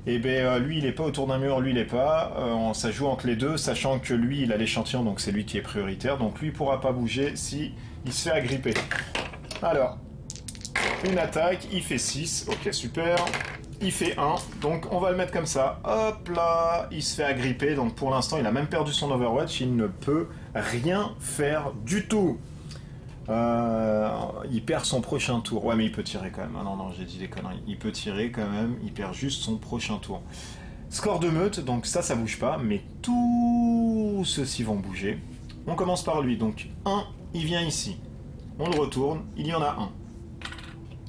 Et bien lui il est pas autour d'un mur, lui il est pas. Ça joue entre les deux, sachant que lui il a l'échantillon, donc c'est lui qui est prioritaire. Donc lui il pourra pas bouger si il se fait agripper. Alors, une attaque, il fait 6. Ok, super. Il fait 1, donc on va le mettre comme ça. Hop là, il se fait agripper, donc pour l'instant il a même perdu son Overwatch, il ne peut rien faire du tout. Il perd son prochain tour. Ouais mais il peut tirer quand même. Ah non, j'ai dit des conneries. Il peut tirer quand même, il perd juste son prochain tour. Score de meute, donc ça bouge pas, mais tous ceux-ci vont bouger. On commence par lui, donc 1, il vient ici. On le retourne, il y en a un.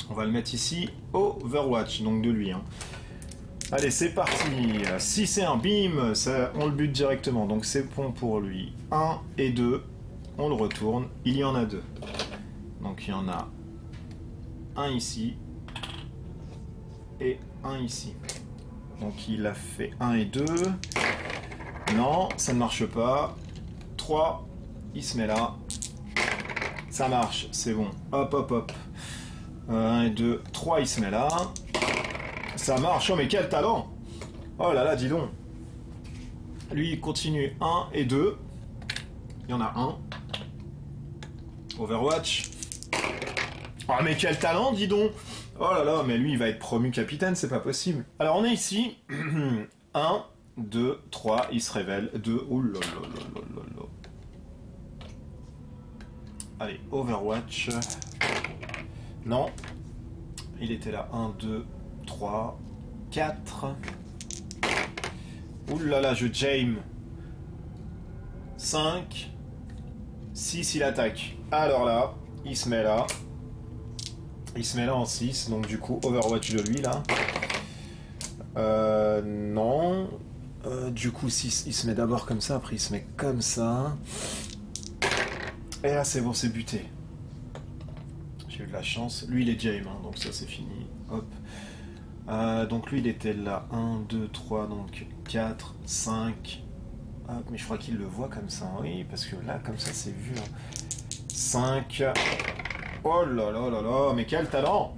On va le mettre ici, Overwatch, donc de lui. Hein. Allez, c'est parti. 6 et 1, bim, ça, on le bute directement, donc c'est bon pour lui. 1 et 2, on le retourne, il y en a 2. Donc il y en a un ici et un ici. Donc il a fait 1 et 2. Non, ça ne marche pas. 3, il se met là. Ça marche, c'est bon. Hop, hop, hop. 1 et 2, 3, il se met là. Ça marche, oh mais quel talent! Oh là là, dis donc. Lui, il continue 1 et 2. Il y en a un. Overwatch. Oh mais quel talent, dis donc! Oh là là, mais lui, il va être promu capitaine, c'est pas possible. Alors, on est ici. 1, 2, 3, il se révèle. 2, oh là là là là là là. Allez, Overwatch. Non. Il était là. 1, 2, 3, 4. Ouh là là, je jam. 5. 6, il attaque. Alors là, il se met là. Il se met là en 6. Donc du coup, Overwatch de lui là. Non. Du coup, 6, il se met d'abord comme ça. Après, il se met comme ça. Et là, c'est bon, c'est buté. J'ai eu de la chance. Lui, il est Jame, hein, donc ça, c'est fini. Hop. Donc lui, il était là. 1, 2, 3, donc 4, 5. Hop, mais je crois qu'il le voit comme ça. Oui, parce que là, comme ça, c'est vu. Hein. 5. Oh là là là là, mais quel talent!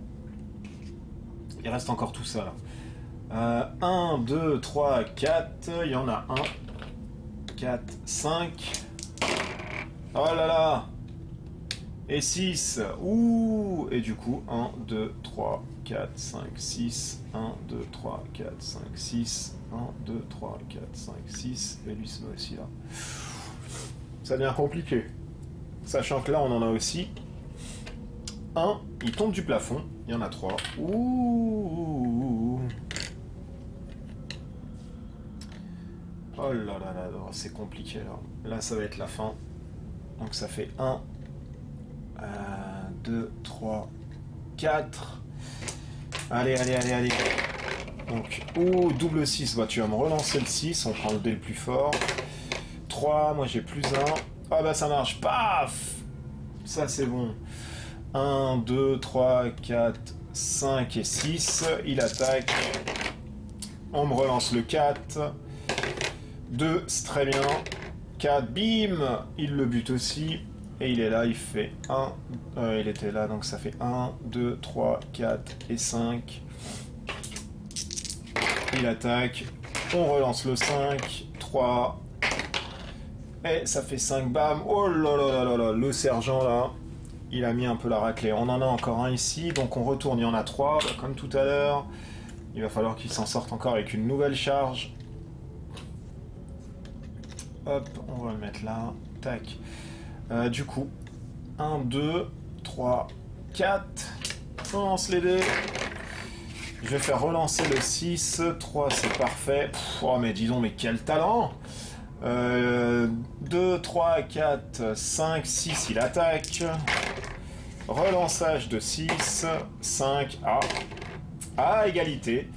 Il reste encore tout ça, là. 1, 2, 3, 4. Il y en a 1. 4, 5. Oh là là! Et 6. Ouh! Et du coup, 1, 2, 3, 4, 5, 6. 1, 2, 3, 4, 5, 6. 1, 2, 3, 4, 5, 6. Et lui se met aussi là. Ça devient compliqué. Sachant que là, on en a aussi. 1, il tombe du plafond. Il y en a 3. Ouh! Oh là là là, c'est compliqué là. Là, ça va être la fin. Donc ça fait 1, 2, 3, 4. Allez, allez, allez, allez. Donc, oh, double 6. Bah, tu vas me relancer le 6. On prend le dé le plus fort. 3, moi j'ai plus 1. Ah bah ça marche. Paf! Ça c'est bon. 1, 2, 3, 4, 5 et 6. Il attaque. On me relance le 4. 2, c'est très bien. 4, bim! Il le bute aussi. Et il est là, il fait 1. Il était là, donc ça fait 1, 2, 3, 4 et 5. Il attaque. On relance le 5. 3. Et ça fait 5, bam! Oh là là là là là! Le sergent là, il a mis un peu la raclée. On en a encore un ici, donc on retourne. Il y en a 3, comme tout à l'heure. Il va falloir qu'il s'en sorte encore avec une nouvelle charge. Hop, on va le mettre là. Tac. Du coup, 1, 2, 3, 4. On lance les dés. Je vais faire relancer le 6. 3, c'est parfait. Pff, oh, mais dis donc, mais quel talent! 2, 3, 4, 5, 6, il attaque. Relançage de 6, 5, à égalité.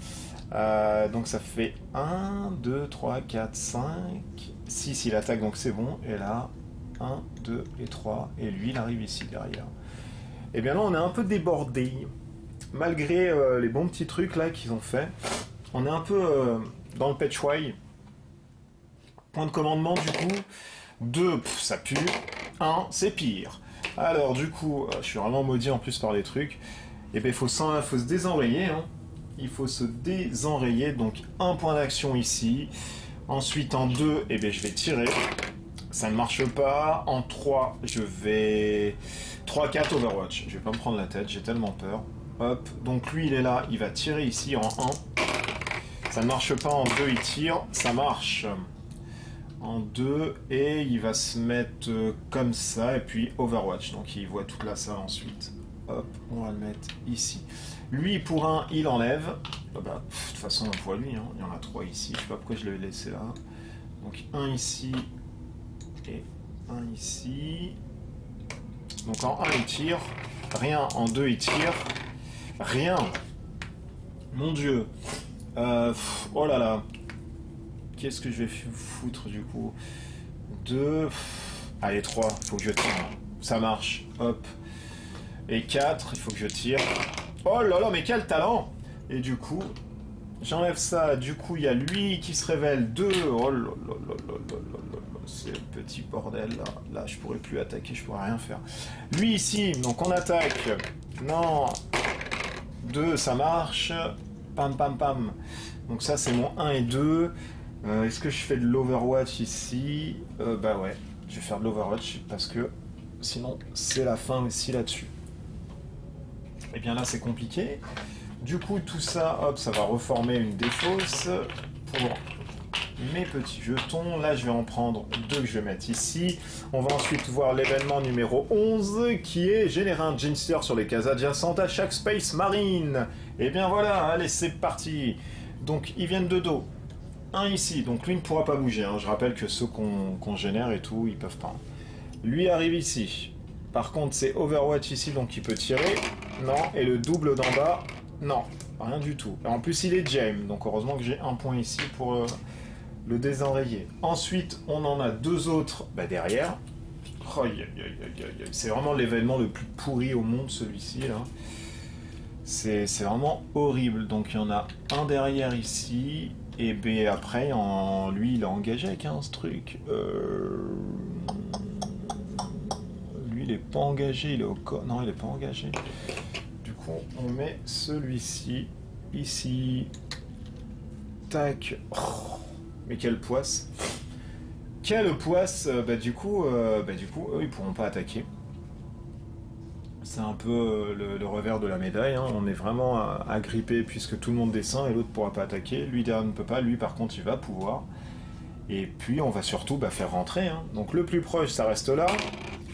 Donc ça fait 1, 2, 3, 4, 5, 6, il attaque, donc c'est bon. Et là, 1, 2 et 3. Et lui, il arrive ici, derrière. Et bien là, on est un peu débordé. Malgré les bons petits trucs là qu'ils ont fait. On est un peu dans le patchway. Point de commandement du coup. 2, ça pue. 1, c'est pire. Alors du coup, je suis vraiment maudit en plus par les trucs. Et bien il faut se désenrayer. Hein. Il faut se désenrayer. Donc un point d'action ici. Ensuite en 2, et bien je vais tirer. Ça ne marche pas. En 3, je vais... 3-4 Overwatch. Je vais pas me prendre la tête, j'ai tellement peur. Hop, donc lui il est là, il va tirer ici en 1. Ça ne marche pas, en 2 il tire, ça marche. En 2, et il va se mettre comme ça, et puis Overwatch. Donc il voit toute la salle ensuite. Hop, on va le mettre ici. Lui pour 1, il enlève. Ah bah, de toute façon on voit lui, hein. Il y en a 3 ici, je sais pas pourquoi je l'ai laissé là. Donc 1 ici, et 1 ici. Donc en 1 il tire, rien, en 2 il tire, rien. Mon dieu. Oh là là. Qu'est-ce que je vais foutre du coup? 2. Allez, 3, il faut que je tire. Ça marche, hop. Et 4, il faut que je tire. Oh là là, mais quel talent! Et du coup, j'enlève ça, du coup il y a lui qui se révèle. 2, oh là là là là là là. C'est le petit bordel là. Là, je pourrais plus attaquer, je pourrais rien faire. Lui ici, donc on attaque. Non. 2, ça marche. Pam, pam, pam. Donc ça, c'est mon 1 et 2. Est-ce que je fais de l'Overwatch ici? Bah ouais, je vais faire de l'Overwatch parce que sinon, c'est la fin aussi là-dessus. Et bien là, c'est compliqué. Du coup, tout ça, hop, ça va reformer une défausse pour... mes petits jetons. Là, je vais en prendre 2 que je vais mettre ici. On va ensuite voir l'événement numéro 11 qui est générer un Ginster sur les cases adjacentes à chaque Space Marine. Et bien voilà, allez, c'est parti. Donc, ils viennent de dos. 1 ici, donc lui ne pourra pas bouger. Hein. Je rappelle que ceux qu'on génère et tout, ils peuvent pas. Lui arrive ici. Par contre, c'est Overwatch ici, donc il peut tirer. Non, et le double d'en bas, non, rien du tout. Et en plus, il est James, donc heureusement que j'ai un point ici pour... le désenrayer. Ensuite, on en a 2 autres derrière. Oh, c'est vraiment l'événement le plus pourri au monde, celui-ci. Là. C'est vraiment horrible. Donc, il y en a un derrière ici. Et B, après, lui, il est engagé avec ce truc. Lui, il est pas engagé. Il est au corps. Non, il est pas engagé. Du coup, on met celui-ci ici. Tac. Oh. Mais quelle poisse! Quelle poisse! Du coup, eux, ils pourront pas attaquer. C'est un peu le revers de la médaille. Hein. On est vraiment agrippé puisque tout le monde descend et l'autre pourra pas attaquer. Lui derrière ne peut pas. Lui, par contre, il va pouvoir. Et puis, on va surtout faire rentrer. Hein. Donc, le plus proche, ça reste là.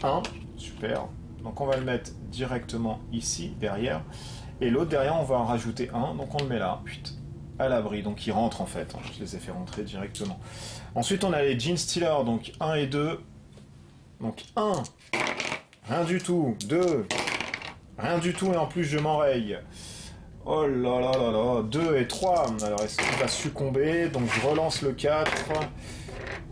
1. Super. Donc, on va le mettre directement ici, derrière. Et l'autre, derrière, on va en rajouter 1. Donc, on le met là. Putain. À l'abri, donc ils rentrent en fait, je les ai fait rentrer directement. Ensuite on a les Genestealers, donc 1 et 2. Donc 1, rien du tout, 2, rien du tout et en plus je m'enraye. Oh là là là là, 2 et 3, alors est-ce qu'il va succomber? Donc je relance le 4.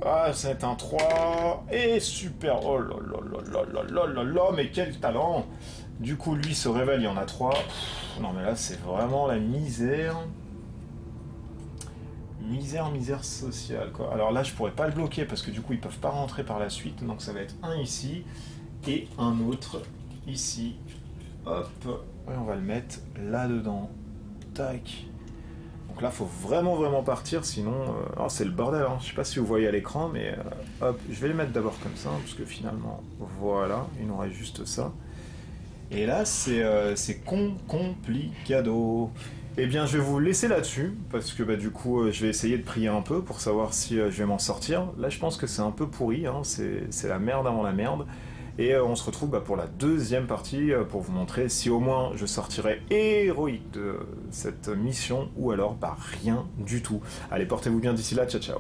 Ah, c'est un 3, et super, oh là là là là là là là, mais quel talent! Du coup lui se révèle, il y en a 3. Non mais là c'est vraiment la misère. Misère sociale, quoi. Alors là, je pourrais pas le bloquer parce que du coup, ils peuvent pas rentrer par la suite. Donc ça va être un ici et un autre ici. Hop. Et on va le mettre là-dedans. Tac. Donc là, faut vraiment partir, sinon... Alors c'est le bordel, hein. Je sais pas si vous voyez à l'écran, mais... hop, je vais les mettre d'abord comme ça, parce que finalement, voilà, il nous reste juste ça. Et là, c'est complicado. Eh bien, je vais vous laisser là-dessus, parce que du coup, je vais essayer de prier un peu pour savoir si je vais m'en sortir. Là, je pense que c'est un peu pourri, hein, c'est la merde avant la merde. Et on se retrouve pour la deuxième partie, pour vous montrer si au moins je sortirai héroïque de cette mission, ou alors rien du tout. Allez, portez-vous bien d'ici là, ciao ciao.